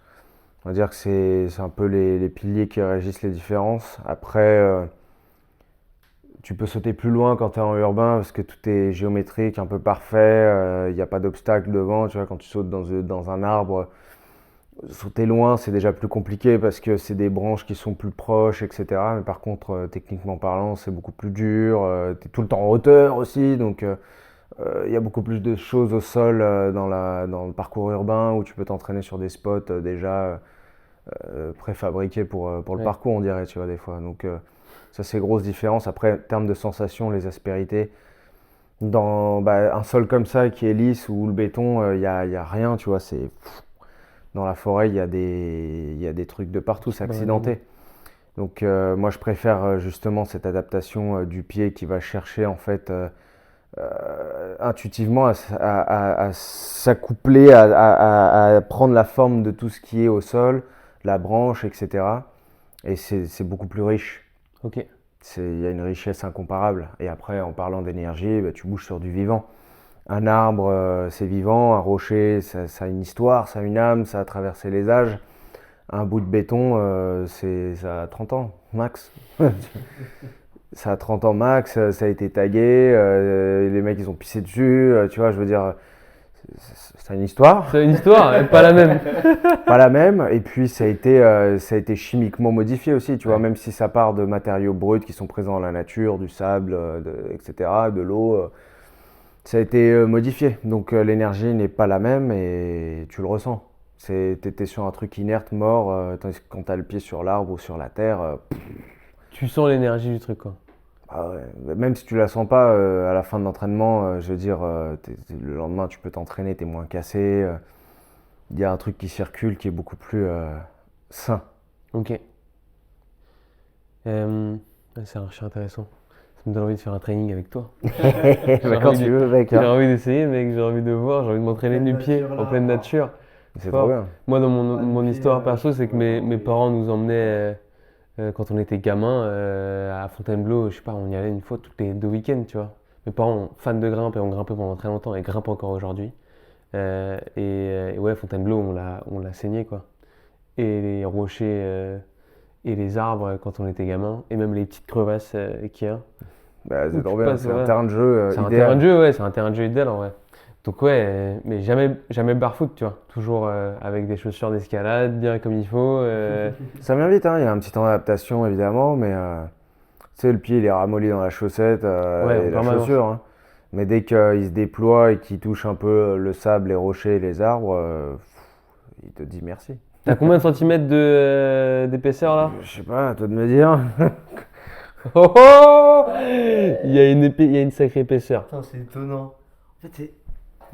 On va dire que c'est un peu les piliers qui régissent les différences. Après, tu peux sauter plus loin quand tu es en urbain parce que tout est géométrique, un peu parfait. Il n'y a pas d'obstacle devant. Tu vois, quand tu sautes dans un arbre, sauter loin, c'est déjà plus compliqué parce que c'est des branches qui sont plus proches, etc. Mais par contre, techniquement parlant, c'est beaucoup plus dur. Tu es tout le temps en hauteur aussi. Donc, il y a beaucoup plus de choses au sol dans le parcours urbain où tu peux t'entraîner sur des spots déjà préfabriqués pour le Ouais. parcours, on dirait, tu vois, des fois. Donc, ça, c'est grosse différence. Après, en termes de sensations, les aspérités, dans un sol comme ça qui est lisse ou le béton, il y a rien, tu vois. Dans la forêt, il y a des trucs de partout, c'est Dans la accidenté. Donc, moi, je préfère justement cette adaptation du pied qui va chercher en fait intuitivement à s'accoupler, à prendre la forme de tout ce qui est au sol, la branche, etc. Et c'est beaucoup plus riche. Ok. Il y a une richesse incomparable. Et après, en parlant d'énergie, tu bouges sur du vivant. Un arbre, c'est vivant. Un rocher, ça a une histoire, ça a une âme, ça a traversé les âges. Un bout de béton, ça a 30 ans, max. Ça a 30 ans max, ça a été tagué, les mecs ils ont pissé dessus, tu vois, je veux dire, c'est une histoire, C'est une histoire, pas la même. pas la même, et puis ça a été chimiquement modifié aussi, tu vois, Ouais. même si ça part de matériaux bruts qui sont présents dans la nature, du sable, etc., de l'eau, ça a été modifié, donc l'énergie n'est pas la même et tu le ressens. T'étais sur un truc inerte, mort, tandis que quand t'as le pied sur l'arbre ou sur la terre, Tu sens l'énergie du truc, quoi. ah ouais. Même si tu la sens pas à la fin de l'entraînement, je veux dire, le lendemain tu peux t'entraîner, t'es moins cassé. Il y a un truc qui circule qui est beaucoup plus sain. Ok. C'est archi intéressant. Ça me donne envie de faire un training avec toi. Bah, quand envie tu de- veux, mec. J'ai Hein. envie d'essayer, mec. J'ai envie de voir. J'ai envie de m'entraîner En pleine nu pied nature, en là. pleine nature. C'est Fort. trop bien. Moi, dans Ah, mon nu-pied, histoire perso, je c'est que pourrais pas, mes mais- parents nous emmenaient quand on était gamin à Fontainebleau. Je sais pas, on y allait une fois tous les 2 week-ends, tu vois. Mes parents, fans de grimpe et ont grimpé pendant très longtemps et grimpent encore aujourd'hui. Et ouais, Fontainebleau, on l'a saigné, quoi. Et les rochers et les arbres quand on était gamin, et même les petites crevasses qu'il y a. Bah, c'est Où trop tu bien. passes, C'est un ouais. terrain de jeu C'est un idéal. terrain de jeu, ouais, c'est un terrain de jeu idéal en vrai. Donc ouais, mais jamais barfoot, tu vois. Toujours avec des chaussures d'escalade, bien comme il faut. Ça vient vite, hein. Il y a un petit temps d'adaptation évidemment, mais tu sais, le pied il est ramolli dans la chaussette Ouais, en et la permanence. chaussure. Hein. Mais dès qu'il se déploie et qu'il touche un peu le sable, les rochers, les arbres, il te dit merci. T'as combien de centimètres d'épaisseur là? Je sais pas, à toi de me dire. Oh oh, il y a une sacrée épaisseur. Putain, c'est étonnant. En fait,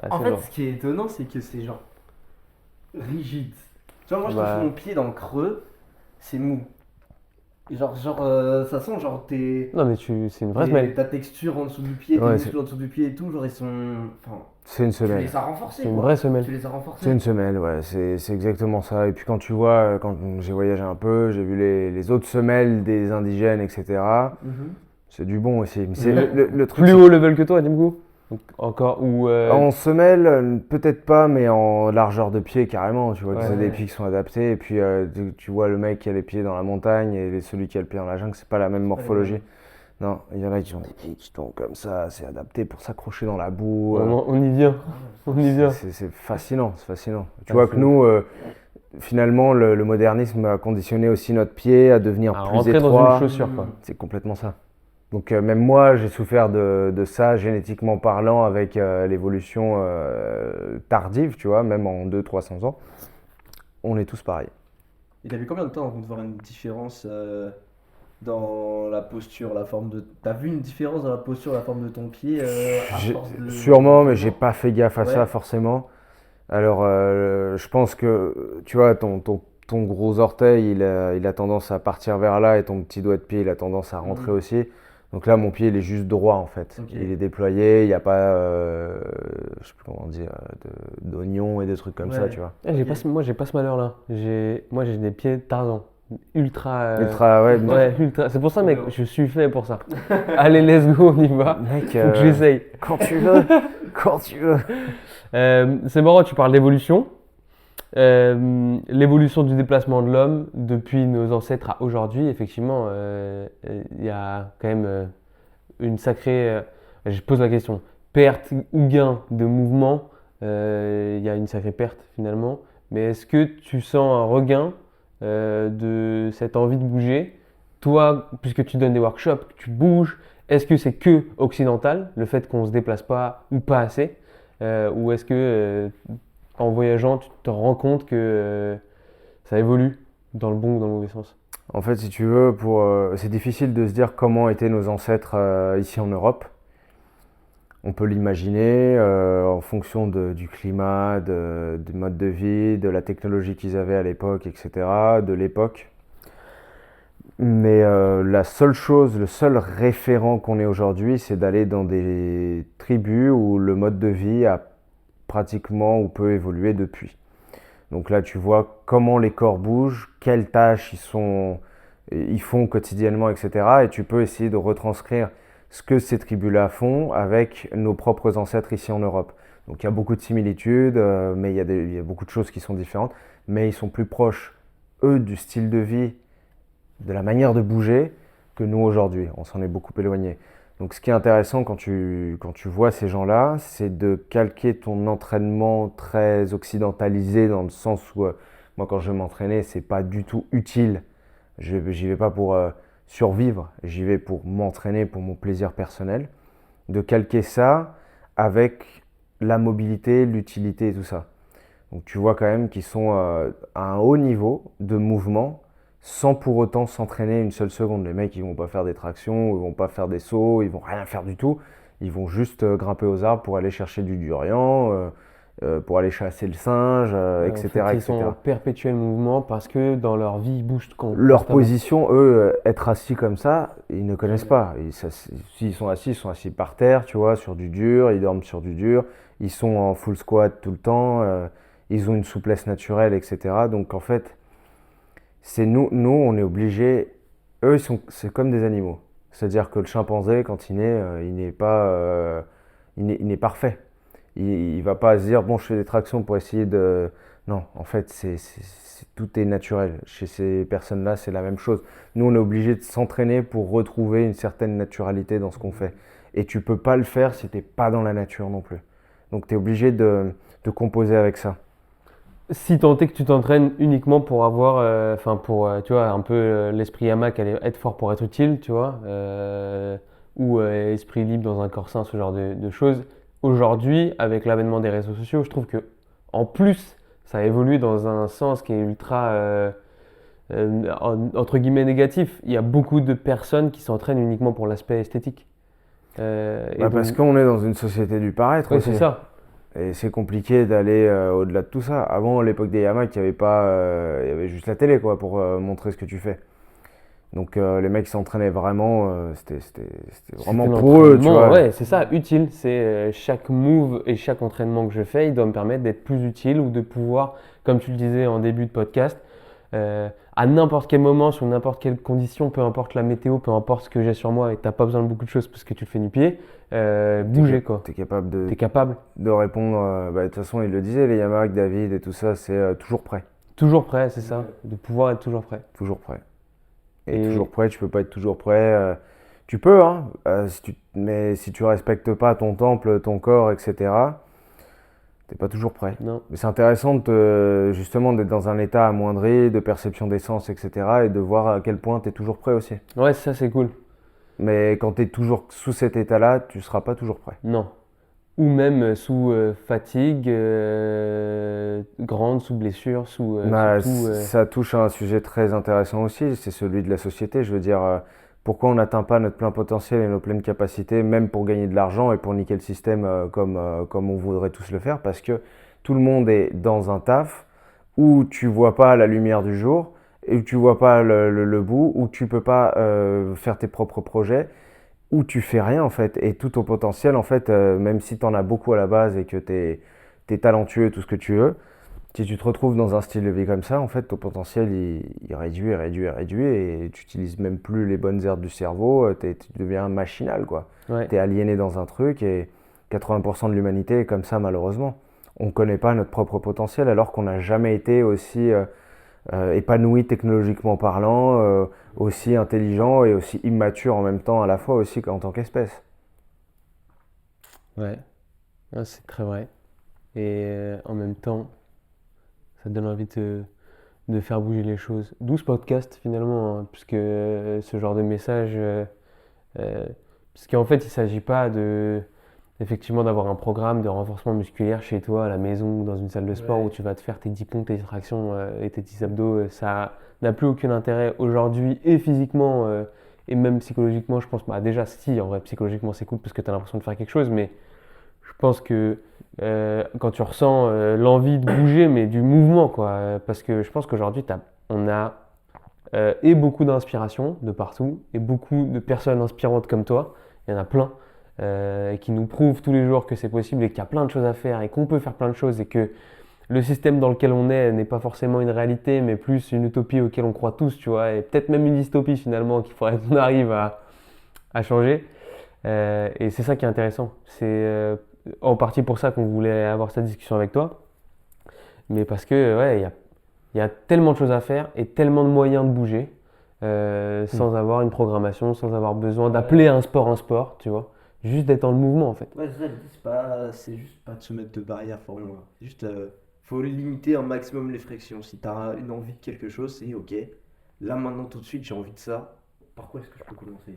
Ouais, en c'est fait, lourd. ce qui est étonnant, c'est que c'est genre rigide. Tu vois, moi, je Bah. touche mon pied dans le creux, c'est mou. Et ça sent genre Non mais c'est une vraie semelle. ta texture en dessous du pied, tes Ouais, muscles en dessous du pied et tout, genre ils sont. Enfin, C'est une tu semelle. les as renforcés C'est une quoi. vraie semelle. Tu les as renforcés. C'est une semelle, ouais, c'est exactement ça. Et puis quand tu vois, quand j'ai voyagé un peu, j'ai vu les autres semelles des indigènes, etc. Mhm. C'est du bon aussi. Mais c'est le truc. Plus haut level que toi, du coup? Donc, encore ou En semelle, peut-être pas, mais en largeur de pied carrément. Tu vois que Ouais. c'est des pieds qui sont adaptés. Et puis tu vois le mec qui a les pieds dans la montagne et celui qui a le pied dans la jungle, c'est pas la même morphologie. Non, il y en a qui ont des pieds qui tombent comme ça, c'est adapté pour s'accrocher dans la boue. on y vient. On y vient. C'est fascinant, c'est fascinant. Tu Ah, vois c'est que nous, finalement, le modernisme a conditionné aussi notre pied à devenir À plus rentrer dans étroit. une chaussure, quoi. C'est complètement ça. Donc même moi, j'ai souffert de ça génétiquement parlant avec l'évolution tardive, tu vois, même en 200-300 ans. On est tous pareils. Et t'as vu combien de temps avant de voir une différence dans la posture, la forme de. T'as vu une différence dans la posture, la forme de ton pied à force de. Sûrement, mais j'ai pas fait gaffe à Ouais. ça forcément. Alors, je pense que, tu vois, ton gros orteil, il a tendance à partir vers là et ton petit doigt de pied, il a tendance à rentrer aussi. Donc là, mon pied, il est juste droit en fait. Ok. Il est déployé, il n'y a pas, je sais plus comment dire, d'oignons et des trucs comme ça, Ouais. tu vois. Ok. Moi, j'ai pas ce malheur-là. Moi, j'ai des pieds Tarzan. Ultra. Ultra, ouais, Ouais, ultra. C'est pour ça, mec, Trop bien. je suis fait pour ça. Allez, let's go, on y va. mec, Faut que j'essaye. quand tu veux, quand tu veux. C'est marrant, tu parles d'évolution. L'évolution du déplacement de l'homme depuis nos ancêtres à aujourd'hui, effectivement, il y a quand même une sacrée. Je pose la question, perte ou gain de mouvement, il y a une sacrée perte finalement. Mais est-ce que tu sens un regain de cette envie de bouger? Toi, puisque tu donnes des workshops, que tu bouges, est-ce que c'est que occidental, le fait qu'on ne se déplace pas ou pas assez? Ou est-ce que en voyageant, tu te rends compte que ça évolue dans le bon ou dans le mauvais sens? En fait, si tu veux, c'est difficile de se dire comment étaient nos ancêtres ici en Europe. On peut l'imaginer en fonction du climat, du mode de vie, de la technologie qu'ils avaient à l'époque, etc., de l'époque. Mais la seule chose, le seul référent qu'on ait aujourd'hui, c'est d'aller dans des tribus où le mode de vie a pratiquement ou peut évoluer depuis. Donc là, tu vois comment les corps bougent, quelles tâches ils font quotidiennement, etc. Et tu peux essayer de retranscrire ce que ces tribus-là font avec nos propres ancêtres ici en Europe. Donc il y a beaucoup de similitudes, mais il y a beaucoup de choses qui sont différentes. Mais ils sont plus proches, eux, du style de vie, de la manière de bouger, que nous aujourd'hui. On s'en est beaucoup éloigné. Donc ce qui est intéressant quand tu vois ces gens-là, c'est de calquer ton entraînement très occidentalisé dans le sens où moi quand je m'entraînais, c'est pas du tout utile. J'y vais pas pour survivre, j'y vais pour m'entraîner, pour mon plaisir personnel. De calquer ça avec la mobilité, l'utilité et tout ça. Donc tu vois quand même qu'ils sont à un haut niveau de mouvement sans pour autant s'entraîner une seule seconde. Les mecs, ils vont pas faire des tractions, ils vont pas faire des sauts, ils vont rien faire du tout. Ils vont juste grimper aux arbres pour aller chercher du durian, pour aller chasser le singe, etc., En fait, ils etc. sont en perpétuel mouvement parce que dans leur vie, ils bougent Leur constamment. position, eux, être assis comme ça, ils ne connaissent pas. S'ils sont assis, ils sont assis par terre, tu vois, sur du dur, ils dorment sur du dur, ils sont en full squat tout le temps, ils ont une souplesse naturelle, etc. Donc en fait, c'est nous, on est obligés. Eux, c'est comme des animaux. C'est-à-dire que le chimpanzé, quand il naît, il n'est pas, il n'est parfait. Il va pas se dire bon, je fais des tractions pour essayer de. Non, en fait, tout est naturel. Chez ces personnes-là, c'est la même chose. Nous, on est obligé de s'entraîner pour retrouver une certaine naturalité dans ce qu'on fait. Et tu peux pas le faire si t'es pas dans la nature non plus. Donc, tu es obligé de composer avec ça. Si tant est que tu t'entraînes uniquement pour avoir, pour, tu vois, un peu l'esprit hamac, être fort pour être utile, tu vois, ou esprit libre dans un corps sain, ce genre de choses. Aujourd'hui, avec l'avènement des réseaux sociaux, je trouve que en plus, ça a évolué dans un sens qui est ultra, entre guillemets, négatif. Il y a beaucoup de personnes qui s'entraînent uniquement pour l'aspect esthétique. Parce qu'on est dans une société du paraître oui, aussi. c'est ça. Et c'est compliqué d'aller au-delà de tout ça. Avant, à l'époque des hamacs, il n'y avait pas, il y avait juste la télé quoi, pour montrer ce que tu fais. Donc les mecs s'entraînaient vraiment, c'était vraiment C'était pour eux, tu l'entraînement, vois. ouais, c'est ça, utile. C'est chaque move et chaque entraînement que je fais, il doit me permettre d'être plus utile ou de pouvoir, comme tu le disais en début de podcast, à n'importe quel moment, sur n'importe quelle condition, peu importe la météo, peu importe ce que j'ai sur moi et t'as pas besoin de beaucoup de choses parce que tu le fais du pied, bouger quoi. Tu es capable T'es capable, de répondre. De toute façon, il le disait, les Yamaha, David et tout ça, c'est toujours prêt. toujours prêt, c'est ça, de pouvoir être toujours prêt. Toujours prêt. Et Et- toujours prêt, tu peux pas être toujours prêt. Tu peux, hein, mais si tu respectes pas ton temple, ton corps, etc., t'es pas toujours prêt. Non, Mais c'est intéressant justement d'être dans un état amoindri, de perception des sens, etc., et de voir à quel point tu es toujours prêt aussi. ouais, ça c'est cool. Mais quand tu es toujours sous cet état-là, tu seras pas toujours prêt. Non. Ou même sous fatigue grande, sous blessure, sous surtout. Ça touche à un sujet très intéressant aussi, c'est celui de la société. Je veux dire, pourquoi on n'atteint pas notre plein potentiel et nos pleines capacités, même pour gagner de l'argent et pour niquer le système comme on voudrait tous le faire, parce que tout le monde est dans un taf où tu vois pas la lumière du jour, et où tu vois pas le bout, où tu peux pas faire tes propres projets, où tu fais rien en fait. Et tout ton potentiel, en fait, même si tu en as beaucoup à la base et que tu es talentueux, tout ce que tu veux, si tu te retrouves dans un style de vie comme ça, en fait, ton potentiel, il réduit, et tu n'utilises même plus les bonnes aires du cerveau, tu deviens machinal, quoi. Ouais. Tu es aliéné dans un truc et 80% de l'humanité est comme ça, malheureusement. On ne connaît pas notre propre potentiel alors qu'on n'a jamais été aussi épanoui technologiquement parlant, aussi intelligent et aussi immature en même temps, à la fois aussi en tant qu'espèce. Ouais, ah, c'est très vrai. Et en même temps, ça te donne envie de faire bouger les choses. D'où ce podcast finalement, hein, puisque ce genre de message, parce qu'en fait, il ne s'agit pas effectivement d'avoir un programme de renforcement musculaire chez toi à la maison ou dans une salle de sport où tu vas te faire tes 10 pompes, tes tractions et tes 10 abdos. Ça n'a plus aucun intérêt aujourd'hui et physiquement et même psychologiquement. Je pense, bah déjà, si en vrai, psychologiquement c'est cool parce que tu as l'impression de faire quelque chose, mais je pense que quand tu ressens l'envie de bouger, mais du mouvement, quoi, parce que je pense qu'aujourd'hui, on a et beaucoup d'inspiration de partout, et beaucoup de personnes inspirantes comme toi, il y en a plein, et qui nous prouvent tous les jours que c'est possible et qu'il y a plein de choses à faire et qu'on peut faire plein de choses et que le système dans lequel on est n'est pas forcément une réalité, mais plus une utopie auquel on croit tous, tu vois, et peut-être même une dystopie finalement qu'il faudrait qu'on arrive à changer. Et c'est ça qui est intéressant. C'est en partie pour ça qu'on voulait avoir cette discussion avec toi. Mais parce que, ouais, il y a tellement de choses à faire et tellement de moyens de bouger sans avoir une programmation, sans avoir besoin d'appeler un sport, tu vois. Juste d'être dans le mouvement en fait. Ouais, c'est ça, l'idée, c'est juste pas de se mettre de barrière pour moi. C'est juste, faut limiter un maximum les frictions. Si tu as une envie de quelque chose, c'est ok. Là, maintenant, tout de suite, j'ai envie de ça. Par quoi est-ce que je peux commencer?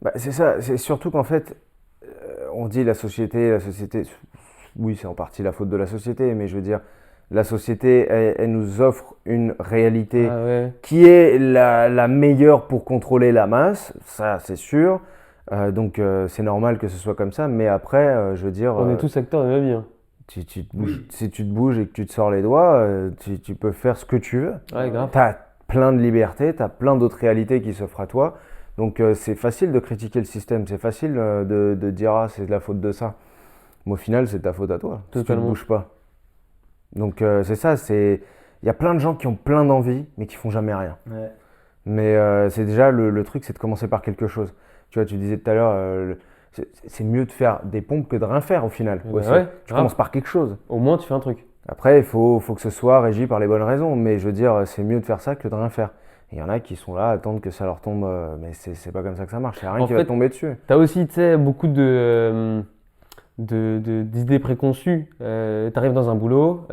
Bah, c'est ça, c'est surtout qu'en fait, on dit la société, oui, c'est en partie la faute de la société, mais je veux dire, la société, elle nous offre une réalité Ah ouais. qui est la meilleure pour contrôler la masse, ça c'est sûr. Donc c'est normal que ce soit comme ça, mais après, je veux dire, On est tous acteurs de la vie. Hein. tu te bouges, si tu te bouges et que tu te sors les doigts, tu peux faire ce que tu veux. Ouais, grave. Tu as plein de libertés, tu as plein d'autres réalités qui s'offrent à toi. Donc c'est facile de critiquer le système, c'est facile de dire ah c'est de la faute de ça. Mais au final c'est ta faute à toi, si tu ne Totalement. bouges pas. Donc c'est ça, il y a plein de gens qui ont plein d'envie mais qui font jamais rien. Ouais. Mais c'est déjà le truc, c'est de commencer par quelque chose. Tu vois, tu disais tout à l'heure, c'est mieux de faire des pompes que de rien faire au final. Bah aussi. ouais, Tu grave. commences par quelque chose. Au moins tu fais un truc. Après, il faut que ce soit régi par les bonnes raisons. Mais je veux dire, c'est mieux de faire ça que de rien faire. Il y en a qui sont là, attendent que ça leur tombe. Mais c'est pas comme ça que ça marche. Il n'y a rien En qui va fait, te tomber dessus. T'as aussi, tu sais, beaucoup d'idées préconçues. T'arrives dans un boulot,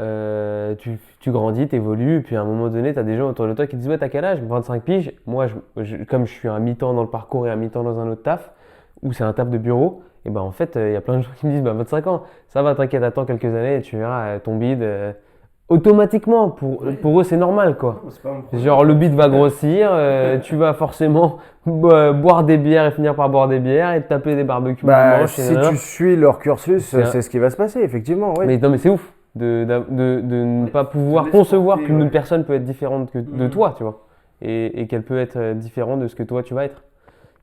tu grandis, t'évolues, et puis à un moment donné, t'as des gens autour de toi qui te disent ouais, t'as quel âge? 25 piges. Moi, comme je suis à mi-temps dans le parcours et à mi-temps dans un autre taf, où c'est un taf de bureau, et ben en fait, il y a plein de gens qui me disent bah 25 ans, ça va, t'inquiète, attends quelques années et tu verras ton bide. Automatiquement, pour eux, c'est normal quoi. Non, c'est pas mon problème. Genre le bide va grossir, tu vas forcément boire des bières et finir par boire des bières et te taper des barbecues dimanche. Et Si nanana. tu suis leur cursus, C'est un- c'est ce qui va se passer, effectivement. Oui. Mais non, mais c'est ouf de ne Ouais, pas pouvoir laisse concevoir porter, qu'une ouais. personne peut être différente de Mhm. toi, tu vois. Et qu'elle peut être différente de ce que toi tu vas être.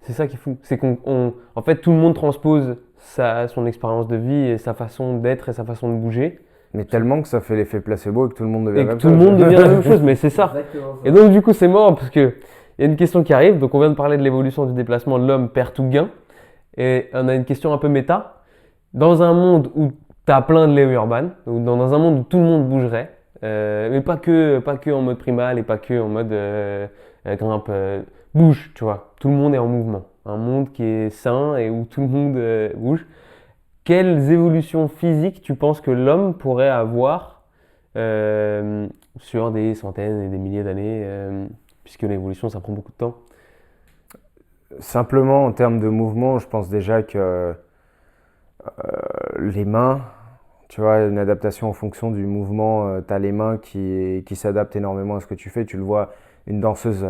C'est ça qui est fou. C'est en fait, tout le monde transpose son expérience de vie et sa façon d'être et sa façon de bouger. Mais tellement que ça fait l'effet placebo et que tout le monde devient Et que comme tout ça. le monde devient la même chose, mais c'est ça. Exactement ça. Et donc du coup c'est marrant parce que il y a une question qui arrive, donc on vient de parler de l'évolution du déplacement de l'homme perd tout gain, et on a une question un peu méta. Dans un monde où tu as plein de Léo Urban, ou dans un monde où tout le monde bougerait, mais pas que en mode primal et pas que en mode grimpe, bouge, tu vois, tout le monde est en mouvement. Un monde qui est sain et où tout le monde bouge. Quelles évolutions physiques tu penses que l'homme pourrait avoir sur des centaines et des milliers d'années, puisque l'évolution ça prend beaucoup de temps. Simplement en termes de mouvement, je pense déjà que les mains, tu vois, une adaptation en fonction du mouvement, tu as les mains qui s'adaptent énormément à ce que tu fais. Tu le vois, une danseuse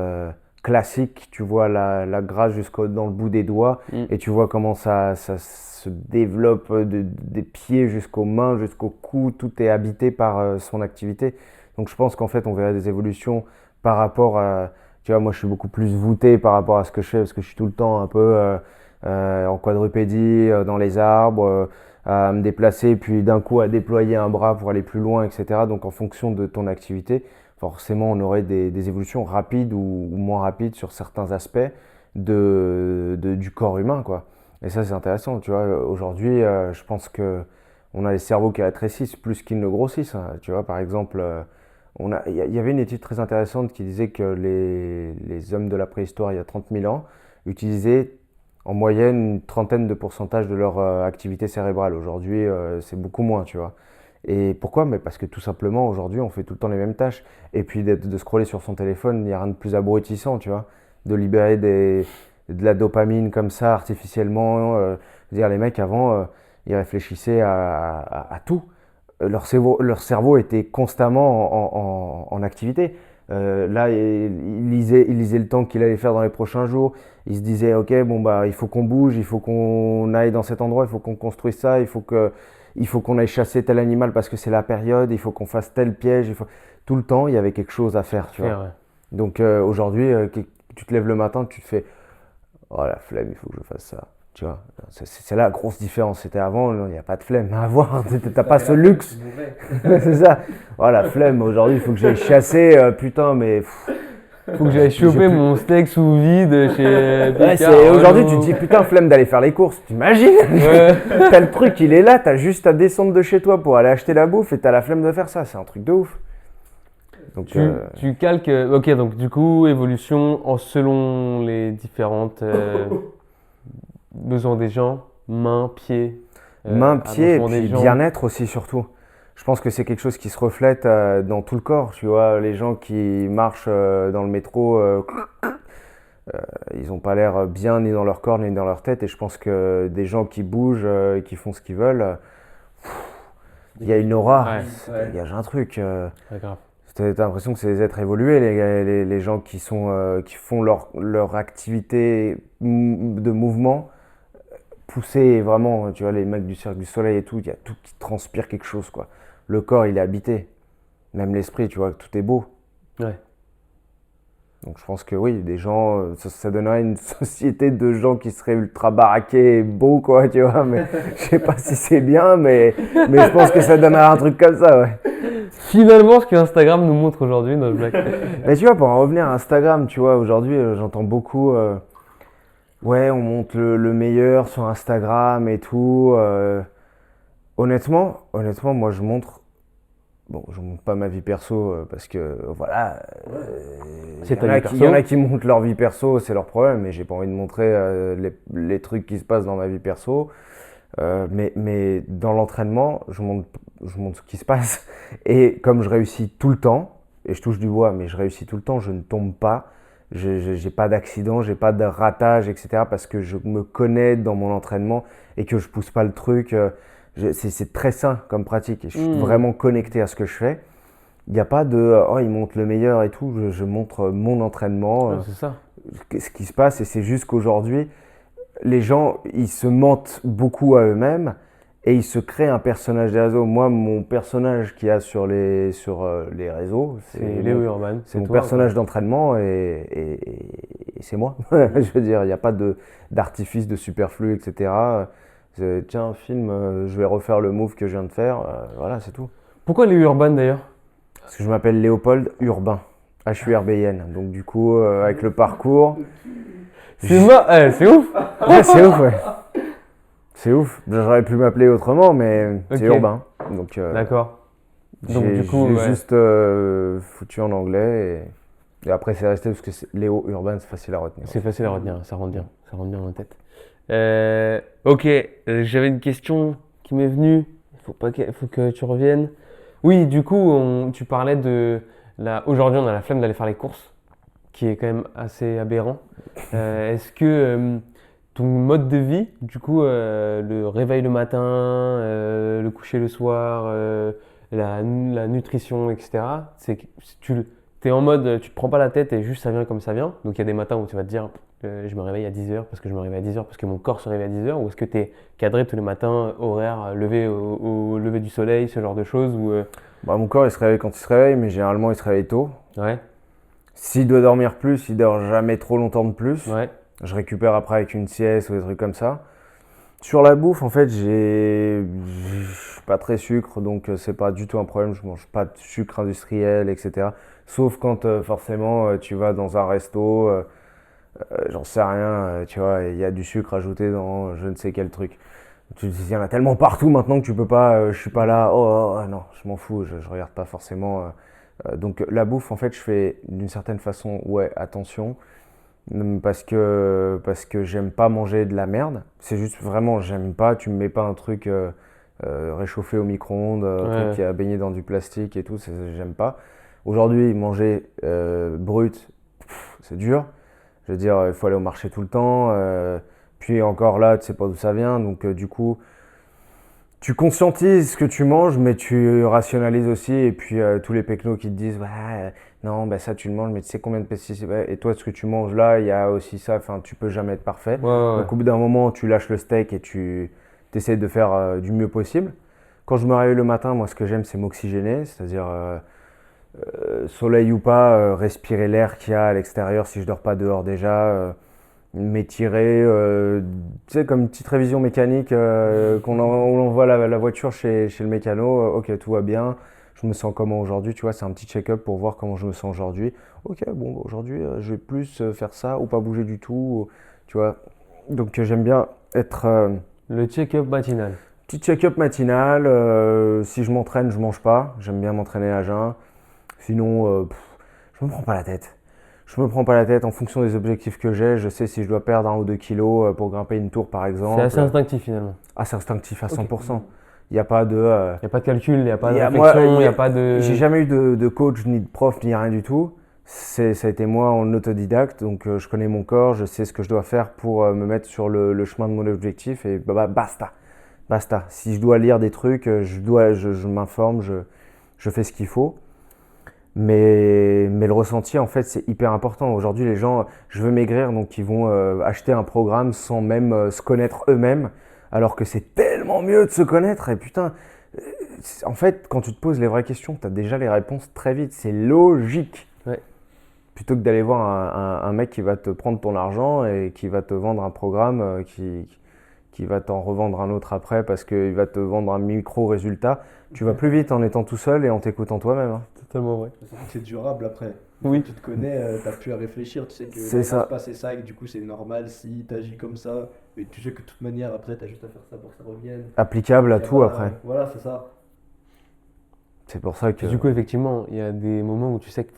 classique, tu vois la grâce dans le bout des doigts et tu vois comment ça se développe des pieds jusqu'aux mains, jusqu'au cou, tout est habité par son activité. Donc je pense qu'en fait on verra des évolutions par rapport à, tu vois, moi je suis beaucoup plus voûté par rapport à ce que je fais parce que je suis tout le temps un peu en quadrupédie, dans les arbres, à me déplacer, puis d'un coup à déployer un bras pour aller plus loin, etc. Donc en fonction de ton activité, forcément on aurait des évolutions rapides ou moins rapides sur certains aspects du corps humain, quoi. Et ça c'est intéressant, tu vois. Aujourd'hui, je pense que on a les cerveaux qui rétrécissent plus qu'ils ne grossissent, hein. Tu vois, par exemple, il y avait une étude très intéressante qui disait que les hommes de la préhistoire, il y a 30 000 ans, utilisaient en moyenne une trentaine de pourcentage de leur activité cérébrale. Aujourd'hui, c'est beaucoup moins, tu vois. Et pourquoi? Mais parce que tout simplement, aujourd'hui, on fait tout le temps les mêmes tâches. Et puis de scroller sur son téléphone, il n'y a rien de plus abrutissant, tu vois. De libérer de la dopamine comme ça, artificiellement. Je veux dire, les mecs, avant, ils réfléchissaient à tout. Leur cerveau était constamment en activité. Là, il lisait le temps qu'il allait faire dans les prochains jours. Il se disait, ok, bon bah, il faut qu'on bouge, il faut qu'on aille dans cet endroit, il faut qu'on construise ça, il faut qu'on aille chasser tel animal parce que c'est la période, il faut qu'on fasse tel piège. Tout le temps, il y avait quelque chose à faire, tu vois. Ouais. Donc aujourd'hui, tu te lèves le matin, tu te fais, oh la flemme, il faut que je fasse ça. Tu vois, c'est là la grosse différence. C'était avant, il n'y a pas de flemme à avoir, t'as pas ce luxe. C'est ça. Oh la flemme, aujourd'hui il faut que j'aille chasser, putain, mais. Faut que j'aille choper mon steak sous vide chez Ouais, Picard. aujourd'hui tu te dis putain, flemme d'aller faire les courses, t'imagines? Ouais. T'as le truc, il est là, t'as juste à descendre de chez toi pour aller acheter la bouffe et t'as la flemme de faire ça, c'est un truc de ouf. Donc, Tu calques. Ok, donc du coup, évolution selon les différentes besoins des gens, mains, pieds. mains, pieds et allongement des puis jambes. bien-être aussi surtout. Je pense que c'est quelque chose qui se reflète dans tout le corps. Tu vois, les gens qui marchent dans le métro, ils n'ont pas l'air bien ni dans leur corps ni dans leur tête. Et je pense que des gens qui bougent, qui font ce qu'ils veulent, il y a une aura, Ouais. ça dégage un truc. Ouais, grave. T'as l'impression que c'est des êtres évolués, les gens qui font leur activité de mouvement poussée, vraiment, tu vois, les mecs du Cirque du Soleil et tout, il y a tout qui transpire quelque chose, quoi. Le corps, il est habité. Même l'esprit, tu vois, tout est beau. Ouais. Donc je pense que oui, des gens, ça donnerait une société de gens qui seraient ultra baraqués et beaux, quoi, tu vois, mais je sais pas si c'est bien, mais je pense que ça donnerait un truc comme ça, ouais. Finalement, ce que Instagram nous montre aujourd'hui, notre blague. Mais tu vois, pour en revenir à Instagram, tu vois, aujourd'hui, j'entends beaucoup, ouais, on montre le meilleur sur Instagram et tout. Honnêtement, moi, je montre pas ma vie perso parce que, voilà, C'est il ta vie perso. y en a qui montrent leur vie perso, c'est leur problème, mais j'ai pas envie de montrer les trucs qui se passent dans ma vie perso. Mais dans l'entraînement, je montre ce qui se passe. Et comme je réussis tout le temps, et je touche du bois, mais je réussis tout le temps, je ne tombe pas, j'ai pas d'accident, j'ai pas de ratage, etc. Parce que je me connais dans mon entraînement et que je pousse pas le truc. C'est très sain comme pratique et je suis vraiment connecté à ce que je fais. Il n'y a pas de oh, il montre le meilleur et tout. Je montre mon entraînement, Ouais, c'est ça. ce qui se passe, et c'est juste qu'aujourd'hui, les gens, ils se mentent beaucoup à eux-mêmes et ils se créent un personnage des réseaux. Moi, mon personnage qu'il y a sur les réseaux, C'est Léo Urban. c'est mon toi, personnage d'entraînement et c'est moi. Je veux dire, il n'y a pas d'artifice, de superflu, etc. Tiens, film, je vais refaire le move que je viens de faire. Voilà, c'est tout. Pourquoi les Urban d'ailleurs? Parce que je m'appelle Léopold Urbain, HURBN. Donc du coup, avec le parcours, C'est c'est ouf! ouais, c'est ouf, ouais. C'est ouf. J'aurais pu m'appeler autrement, mais c'est Ok. Urbain. Donc, D'accord. Donc, j'ai du coup, j'ai ouais. juste foutu en anglais et après c'est resté parce que Léo Urbain, c'est facile à retenir. C'est facile à retenir, ça rentre bien dans la tête. Ok, j'avais une question qui m'est venue. Faut que tu reviennes. Oui, du coup, tu parlais de aujourd'hui, on a la flemme d'aller faire les courses, qui est quand même assez aberrant. Est-ce que ton mode de vie, du coup, le réveil le matin, le coucher le soir, la nutrition, etc., c'est que si tu es en mode, tu te prends pas la tête et juste ça vient comme ça vient. Donc il y a des matins où tu vas te dire, je me réveille à 10h parce que je me réveille à 10h parce que mon corps se réveille à 10h, ou est-ce que tu es cadré tous les matins, horaire, lever au lever du soleil, ce genre de choses ou, Bah, mon corps il se réveille quand il se réveille, mais généralement il se réveille tôt. Ouais, S'il doit dormir plus, il dort jamais trop longtemps de plus. ouais, Je récupère après avec une sieste ou des trucs comme ça. Sur la bouffe, en fait, je suis pas très sucre, donc c'est pas du tout un problème. Je mange pas de sucre industriel, etc. Sauf quand forcément tu vas dans un resto, j'en sais rien, tu vois, il y a du sucre ajouté dans je ne sais quel truc. Il y en a tellement partout maintenant que tu peux pas, je suis pas là, non, je m'en fous, je regarde pas forcément. Donc la bouffe, en fait, je fais d'une certaine façon, ouais, attention. Parce que j'aime pas manger de la merde. C'est juste vraiment, j'aime pas. Tu me mets pas un truc réchauffé au micro-ondes, un truc ouais. qui a baigné dans du plastique et tout, j'aime pas. Aujourd'hui, manger brut, c'est dur. Je veux dire, il faut aller au marché tout le temps. Puis encore là, tu sais pas d'où ça vient. Donc du coup, tu conscientises ce que tu manges, mais tu rationalises aussi. Et puis tous les pecnos qui te disent, ouais, non, bah, ça tu le manges, mais tu sais combien de pesticides. Ouais, et toi, ce que tu manges là, il y a aussi ça. Enfin, tu peux jamais être parfait. Ouais, ouais, ouais. Donc au bout d'un moment, tu lâches le steak et tu essaies de faire du mieux possible. Quand je me réveille le matin, moi, ce que j'aime, c'est m'oxygéner, c'est-à-dire soleil ou pas, respirer l'air qu'il y a à l'extérieur si je dors pas dehors déjà. M'étirer, tu sais, comme une petite révision mécanique, on envoie la voiture chez le mécano, ok, tout va bien, je me sens comment aujourd'hui, tu vois, c'est un petit check-up pour voir comment je me sens aujourd'hui. Ok, bon, bah, aujourd'hui, je vais plus faire ça ou pas bouger du tout, tu vois. Donc j'aime bien être Le check-up matinal. petit check-up matinal, si je m'entraîne, je mange pas, j'aime bien m'entraîner à jeun. Sinon, je me prends pas la tête. Je me prends pas la tête en fonction des objectifs que j'ai. Je sais si je dois perdre 1 ou 2 kilos pour grimper une tour par C'est exemple. assez instinctif finalement. Ah, c'est instinctif à Ok. 100%. Il n'y a pas de. Il n'y a pas de calcul, il n'y a pas de moi, réflexion, il n'y a pas de. J'ai jamais eu de coach, ni de prof, ni rien du tout. Ça a été moi en autodidacte. Donc je connais mon corps, je sais ce que je dois faire pour me mettre sur le chemin de mon objectif. Et basta. Basta. Si je dois lire des trucs, je m'informe, je fais ce qu'il faut. Mais le ressenti, en fait, c'est hyper important. Aujourd'hui, les gens, je veux maigrir, donc ils vont acheter un programme sans même se connaître eux-mêmes, alors que c'est tellement mieux de se connaître. Et putain, en fait, quand tu te poses les vraies questions, tu as déjà les réponses très vite. C'est logique. Ouais. Plutôt que d'aller voir un mec qui va te prendre ton argent et qui va te vendre un programme qui va t'en revendre un autre après parce qu'il va te vendre un micro-résultat. Tu vas plus vite en étant tout seul et en t'écoutant toi-même, hein. Totalement vrai. C'est durable après. Oui. Quand tu te connais, t'as plus à réfléchir, tu sais que C'est là, il ça. va se passer ça et que du coup c'est normal si t'agis comme ça. Et tu sais que de toute manière après t'as juste à faire ça pour que ça revienne. Applicable à Y a tout pas- après. Voilà, c'est ça. C'est pour ça que. Puis du coup, effectivement, il y a des moments où tu sais que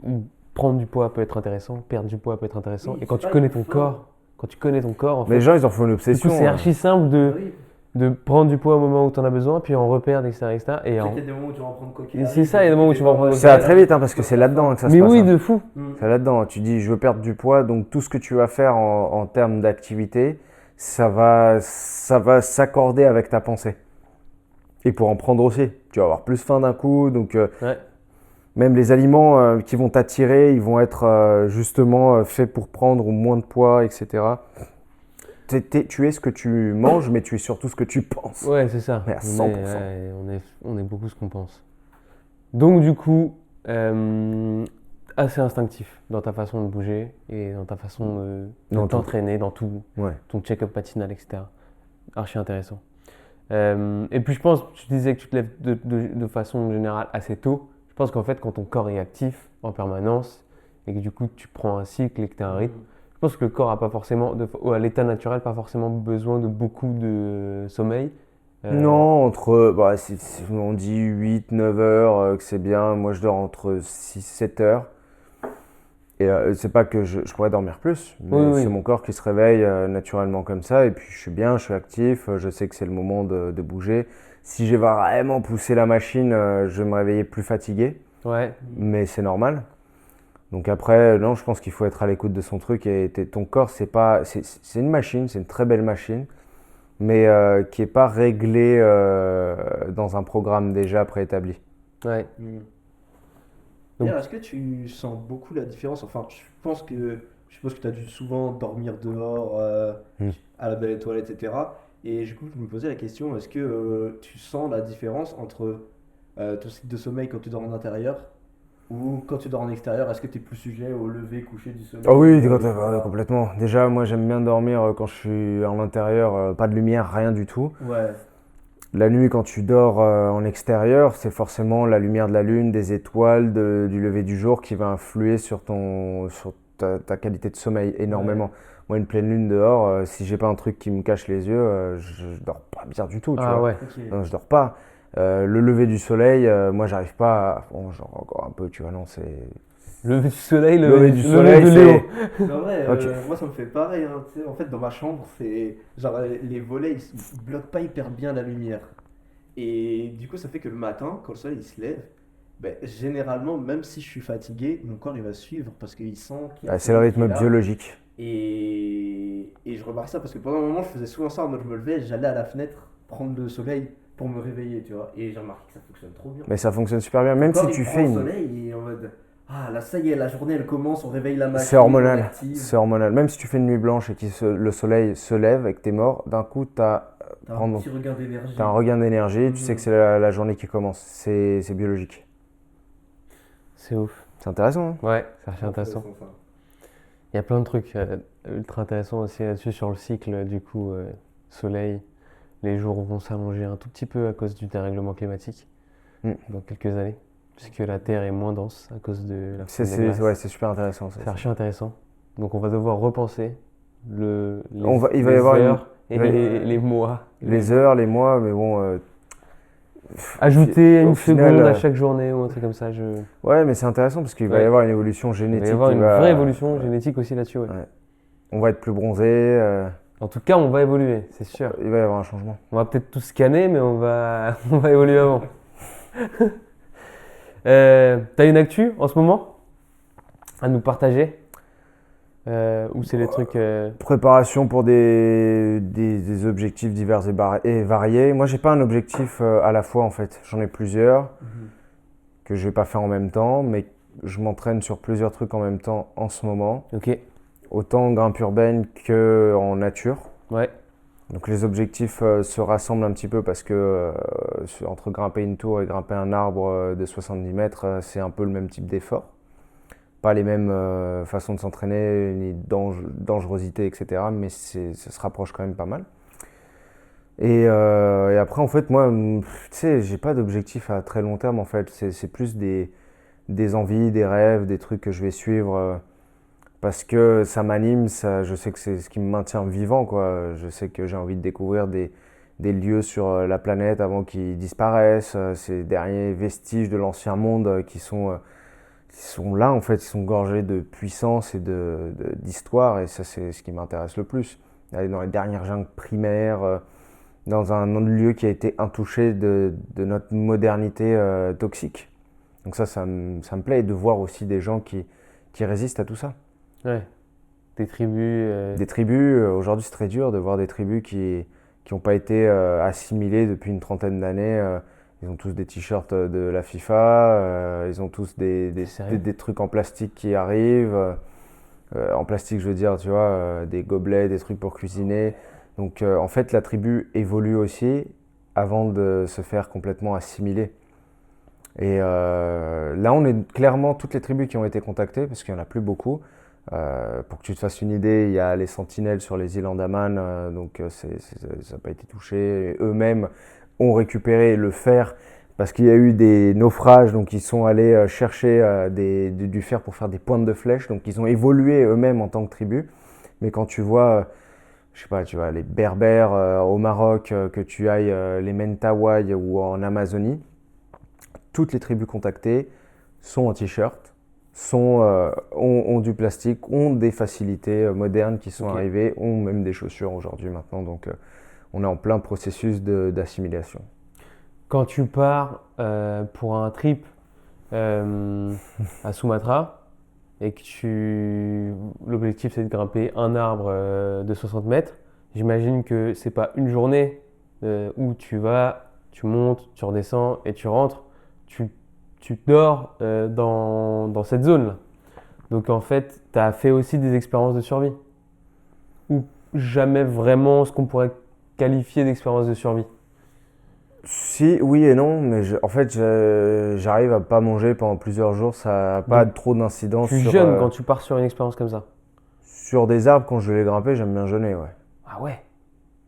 où prendre du poids peut être intéressant, perdre du poids peut être intéressant. Oui, Et quand c'est tu pas connais une ton fin. corps, en Mais les fait, gens, ils en font une du obsession, coup, c'est hein. archi simple Oui. de prendre du poids au moment où tu en as besoin, puis en reperdre, etc. etc. Et Tu sais en- qu'il y a des moments où tu vas en prendre quoi qu'il Et arrive, c'est ça, il y a des moments où tu vas en prendre Ça va très vite, hein, parce que c'est là-dedans que ça se Mais passe, oui, hein. de fou. C'est là-dedans. Tu dis, je veux perdre du poids, donc tout ce que tu vas faire en termes d'activité, ça va s'accorder avec ta pensée. Et pour en prendre aussi. Tu vas avoir plus faim d'un coup, donc Ouais. même les aliments qui vont t'attirer, ils vont être justement faits pour prendre moins de poids, etc. Tu es ce que tu manges, mais tu es surtout ce que tu penses. Ouais, c'est ça. Mais à On 100%. on est beaucoup ce qu'on pense. Donc, du coup, assez instinctif dans ta façon de bouger et dans ta façon de Dans tout. t'entraîner, dans tout Ouais. ton check-up matinal, etc. Archi intéressant. Et puis je pense, tu disais que tu te lèves de façon générale assez tôt. Je pense qu'en fait, quand ton corps est actif en permanence et que du coup tu prends un cycle et que tu as un rythme, je pense que le corps a pas forcément, ou à l'état naturel, pas forcément besoin de beaucoup de sommeil. Euh, Non, bah, si on dit 8-9 heures, que c'est bien, moi je dors entre 6-7 heures. Et c'est pas que je pourrais dormir plus, oui, mais c'est oui. mon corps qui se réveille naturellement comme ça. Et puis je suis bien, je suis actif, je sais que c'est le moment de bouger. Si j'ai vraiment poussé la machine, je vais me réveiller plus fatigué, Ouais. mais c'est normal. Donc après, non, je pense qu'il faut être à l'écoute de son truc. Et ton corps, c'est une machine, c'est une très belle machine, mais qui n'est pas réglée dans un programme déjà préétabli. Ouais. Donc, D'ailleurs, est-ce que tu sens beaucoup la différence? Enfin, je suppose que tu as dû souvent dormir dehors, Hmm. à la belle étoile, etc. Et du coup, je me posais la question, est-ce que tu sens la différence entre ton cycle de sommeil quand tu dors en intérieur ou quand tu dors en extérieur? Est-ce que tu es plus sujet au lever, coucher du Ah soleil, oui, etc. complètement. Déjà, moi j'aime bien dormir quand je suis en intérieur, pas de lumière, rien du tout. Ouais, La nuit, quand tu dors en extérieur, c'est forcément la lumière de la lune, des étoiles, du lever du jour qui va influer sur ta qualité de sommeil ouais, énormément. Moi, une pleine lune dehors, si j'ai pas un truc qui me cache les yeux, je dors pas bien du tout, tu ah vois. ouais. ok. Non, je dors pas. Le lever du soleil, moi, j'arrive pas. Bon, genre encore un peu, tu vois, non, c'est. Lever du soleil, Lever du lever soleil, de Léo. c'est. Mais en vrai, Ok. moi ça me fait pareil, hein, tu sais, en fait dans ma chambre, c'est genre les volets ils bloquent pas hyper bien la lumière. Et du coup ça fait que le matin, quand le soleil il se lève, ben, généralement même si je suis fatigué, mon corps il va suivre parce qu'il sent qu'il y a le C'est le soleil qui est rythme là. biologique. Et je remarque ça parce que pendant un moment je faisais souvent ça en mode je me levais, j'allais à la fenêtre prendre le soleil pour me réveiller, tu vois. Et j'ai remarqué que ça fonctionne trop bien. Mais ça fonctionne super bien. Ton Même si corps il tu prend fais le une. soleil et en mode ah là ça y est, la journée elle commence, on réveille la C'est machine, on hormonal. active. C'est hormonal. Même si tu fais une nuit blanche et que le soleil se lève et que t'es mort, d'un coup, T'as un petit regain t'as un d'énergie. regain d'énergie. Tu sais que Mhm. c'est la journée qui commence. C'est biologique. C'est ouf. C'est intéressant, hein. Ouais, c'est archi Trop intéressant. intéressant ça. Il y a plein de trucs ultra intéressants aussi là-dessus sur le cycle, du coup, soleil. Les jours vont s'allonger un tout petit peu à cause du dérèglement climatique Mm. dans quelques années, puisque la Terre est moins dense à cause de la fonte des Ouais, glaces. c'est super intéressant, ça. C'est archi intéressant. Donc on va devoir repenser Il va y les avoir heures et il va y- les mois. les heures, les mois, mais bon, Ajouter au une final, seconde à chaque journée ou un truc comme ça. ouais, mais c'est intéressant parce qu'il va y Ouais. avoir une évolution Il va y génétique avoir qui une vraie va. évolution génétique aussi là-dessus. Ouais. Ouais. On va être plus bronzé, En tout cas, on va évoluer, c'est sûr. il va y avoir un changement. On va peut-être tout scanner, mais on va évoluer avant. T'as une actu en ce moment à nous partager? Ou c'est les trucs. Préparation pour des objectifs divers et variés. Moi, j'ai pas un objectif à la fois en fait. J'en ai plusieurs Mhm. que je vais pas faire en même temps, mais je m'entraîne sur plusieurs trucs en même temps en ce moment. Ok, Autant en grimpe urbaine que en nature. ouais, Donc les objectifs se rassemblent un petit peu parce que entre grimper une tour et grimper un arbre de 70 mètres, c'est un peu le même type d'effort. Pas les mêmes façons de s'entraîner, ni dangerosité, etc. Mais ça se rapproche quand même pas mal. Et après, en fait, moi, tu sais, j'ai pas d'objectif à très long terme, en fait. C'est plus des envies, des rêves, des trucs que je vais suivre parce que ça m'anime, je sais que c'est ce qui me maintient vivant, quoi. Je sais que j'ai envie de découvrir des lieux sur la planète avant qu'ils disparaissent, ces derniers vestiges de l'ancien monde qui sont là, en fait, ils sont gorgés de puissance et d'histoire, et ça, c'est ce qui m'intéresse le plus. Aller dans les dernières jungles primaires, dans un lieu qui a été intouché de notre modernité toxique. Donc ça me plaît, et de voir aussi des gens qui résistent à tout ça. ouais. Des tribus. Des tribus, aujourd'hui c'est très dur de voir des tribus qui n'ont pas été assimilées depuis une trentaine d'années. Ils ont tous des t-shirts de la FIFA, ils ont tous C'est sérieux? des trucs en plastique qui arrivent. En plastique, je veux dire, tu vois, des gobelets, des trucs pour cuisiner. Donc en fait, la tribu évolue aussi avant de se faire complètement assimiler. Et là, on est clairement toutes les tribus qui ont été contactées, parce qu'il n'y en a plus beaucoup. Pour que tu te fasses une idée, il y a les sentinelles sur les îles Andaman, donc ça n'a pas été touché. Eux-mêmes ont récupéré le fer parce qu'il y a eu des naufrages, donc ils sont allés chercher du fer pour faire des pointes de flèches, donc ils ont évolué eux-mêmes en tant que tribu. Mais quand tu vois, je sais pas, tu vois les Berbères au Maroc, que tu ailles les Mentawai ou en Amazonie, toutes les tribus contactées sont en t-shirt, ont du plastique, ont des facilités modernes qui sont arrivées, ont même des chaussures aujourd'hui maintenant. Donc on est en plein processus d'assimilation. Quand tu pars pour un trip à Sumatra et que l'objectif c'est de grimper un arbre de 60 mètres, j'imagine que c'est pas une journée où tu vas, tu montes, tu redescends et tu rentres. Tu dors dans cette zone-là. Donc en fait, tu as fait aussi des expériences de survie. Ou jamais vraiment ce qu'on pourrait qualifier d'expérience de survie. Si, oui et non, mais en fait, j'arrive à pas manger pendant plusieurs jours, ça n'a pas trop d'incidence Tu jeûnes quand tu pars sur une expérience comme ça? Sur des arbres, quand je vais les grimper, j'aime bien jeûner, ouais. Ah ouais?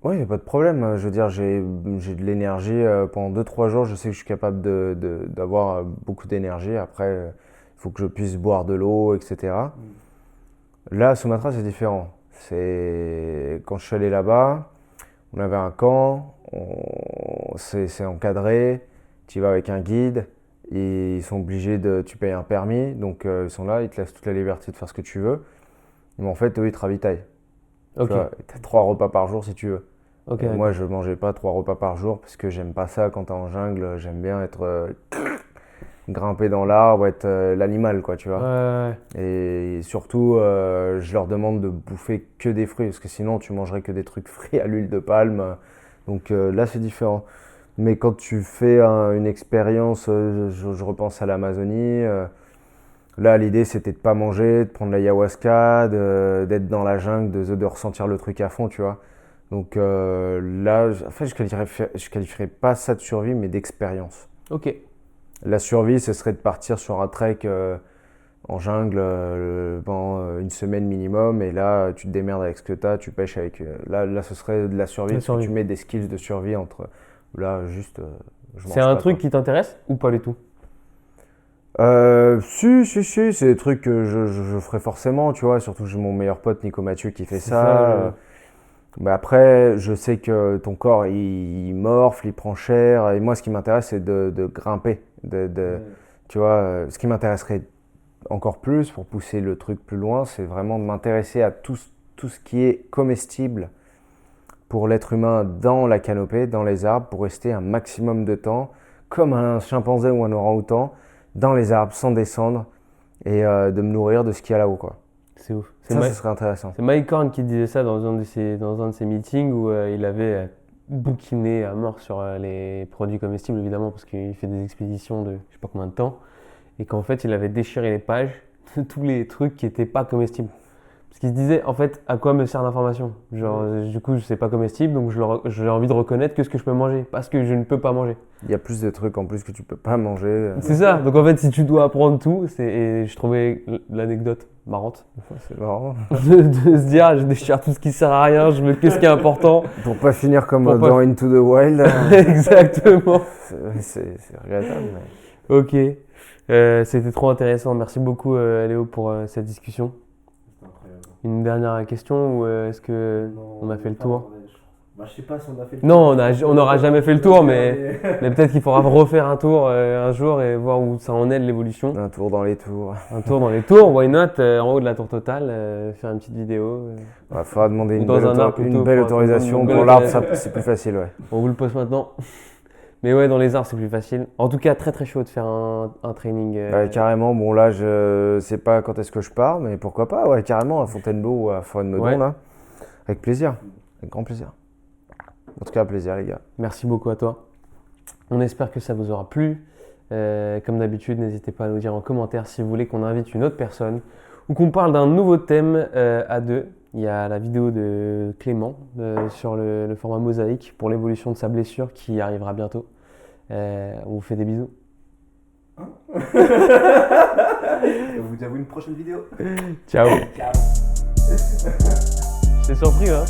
Oui, il n'y a pas de problème. Je veux dire, j'ai de l'énergie pendant 2-3 jours. Je sais que je suis capable d'avoir beaucoup d'énergie. Après, il faut que je puisse boire de l'eau, etc. Là, à Sumatra, c'est différent. Quand je suis allé là-bas, on avait un camp, c'est encadré, tu y vas avec un guide, ils sont obligés tu payes un permis, donc ils sont là, ils te laissent toute la liberté de faire ce que tu veux. Mais en fait, eux, ils te ravitaillent. Ok. Tu as 3 repas par jour si tu veux. Ok, Moi, je mangeais pas 3 repas par jour parce que j'aime pas ça quand t'es en jungle. J'aime bien être grimper dans l'arbre, être l'animal, quoi, tu vois. Ouais. Et surtout, je leur demande de bouffer que des fruits parce que sinon, tu mangerais que des trucs frits à l'huile de palme. Donc là, c'est différent. Mais quand tu fais une expérience, je repense à l'Amazonie. Là, l'idée, c'était de pas manger, de prendre l'ayahuasca, d'être dans la jungle, de ressentir le truc à fond, tu vois. Donc là, en fait, je qualifierais pas ça de survie, mais d'expérience. Ok. La survie, ce serait de partir sur un trek en jungle pendant une semaine minimum, et là, tu te démerdes avec ce que tu as, tu pêches avec. Là, ce serait de la survie, parce que tu mets des skills de survie entre. Là, juste. C'est un truc qui t'intéresse ou pas du tout? Si, c'est des trucs que je ferai forcément, tu vois. Surtout, j'ai mon meilleur pote Nico Mathieu qui fait ça. Mais après, je sais que ton corps, il morfle, il prend cher. Et moi, ce qui m'intéresse, c'est de grimper. Tu vois, ce qui m'intéresserait encore plus pour pousser le truc plus loin, c'est vraiment de m'intéresser à tout ce qui est comestible pour l'être humain dans la canopée, dans les arbres, pour rester un maximum de temps, comme un chimpanzé ou un orang-outan, dans les arbres, sans descendre, et de me nourrir de ce qu'il y a là-haut, quoi. C'est ouf. Ça, ce serait intéressant. C'est Mike Horn qui disait ça dans un de ses meetings où il avait bouquiné à mort sur les produits comestibles, évidemment, parce qu'il fait des expéditions de je sais pas combien de temps, et qu'en fait, il avait déchiré les pages de tous les trucs qui n'étaient pas comestibles. Parce qu'il se disait, en fait, à quoi me sert l'information? Genre, du coup, c'est pas comestible, donc j'ai envie de reconnaître que ce que je peux manger, parce que je ne peux pas manger. Il y a plus de trucs en plus que tu peux pas manger. C'est ça, donc en fait, si tu dois apprendre tout, et je trouvais l'anecdote marrante. C'est marrant. de se dire, je déchire tout ce qui sert à rien, je veux que ce qui est important. Pour pas finir comme dans Into the Wild. Exactement. C'est regrettable. Mais... Ok. C'était trop intéressant. Merci beaucoup, Léo, pour cette discussion. C'était incroyable. Une dernière question ou est-ce que on a fait le tour? Je sais pas si on a fait le Non, tour. on n'aura jamais fait le tour, mais peut-être qu'il faudra refaire un tour un jour et voir où ça en est de l'évolution. Un tour dans les tours. Un tour dans les tours, why not, en haut de la tour totale, faire une petite vidéo. Il faudra demander une Ou belle autorisation. Pour l'arbre, c'est plus facile, ouais. On vous le pose maintenant. Mais ouais, dans les arbres, c'est plus facile. En tout cas, très très chaud de faire un training. Carrément, bon là, je sais pas quand est-ce que je pars, mais pourquoi pas, ouais, carrément, à Fontainebleau ou à Forêt-de-Meudon, Ouais. là. Avec plaisir, avec grand plaisir. En tout cas, plaisir, les gars. Merci beaucoup à toi. On espère que ça vous aura plu. Comme d'habitude, n'hésitez pas à nous dire en commentaire si vous voulez qu'on invite une autre personne ou qu'on parle d'un nouveau thème à deux. Il y a la vidéo de Clément sur le format mosaïque pour l'évolution de sa blessure qui arrivera bientôt. On vous fait des bisous. Et on vous dit à vous une prochaine vidéo. Ciao. Ciao. J'étais surpris, hein.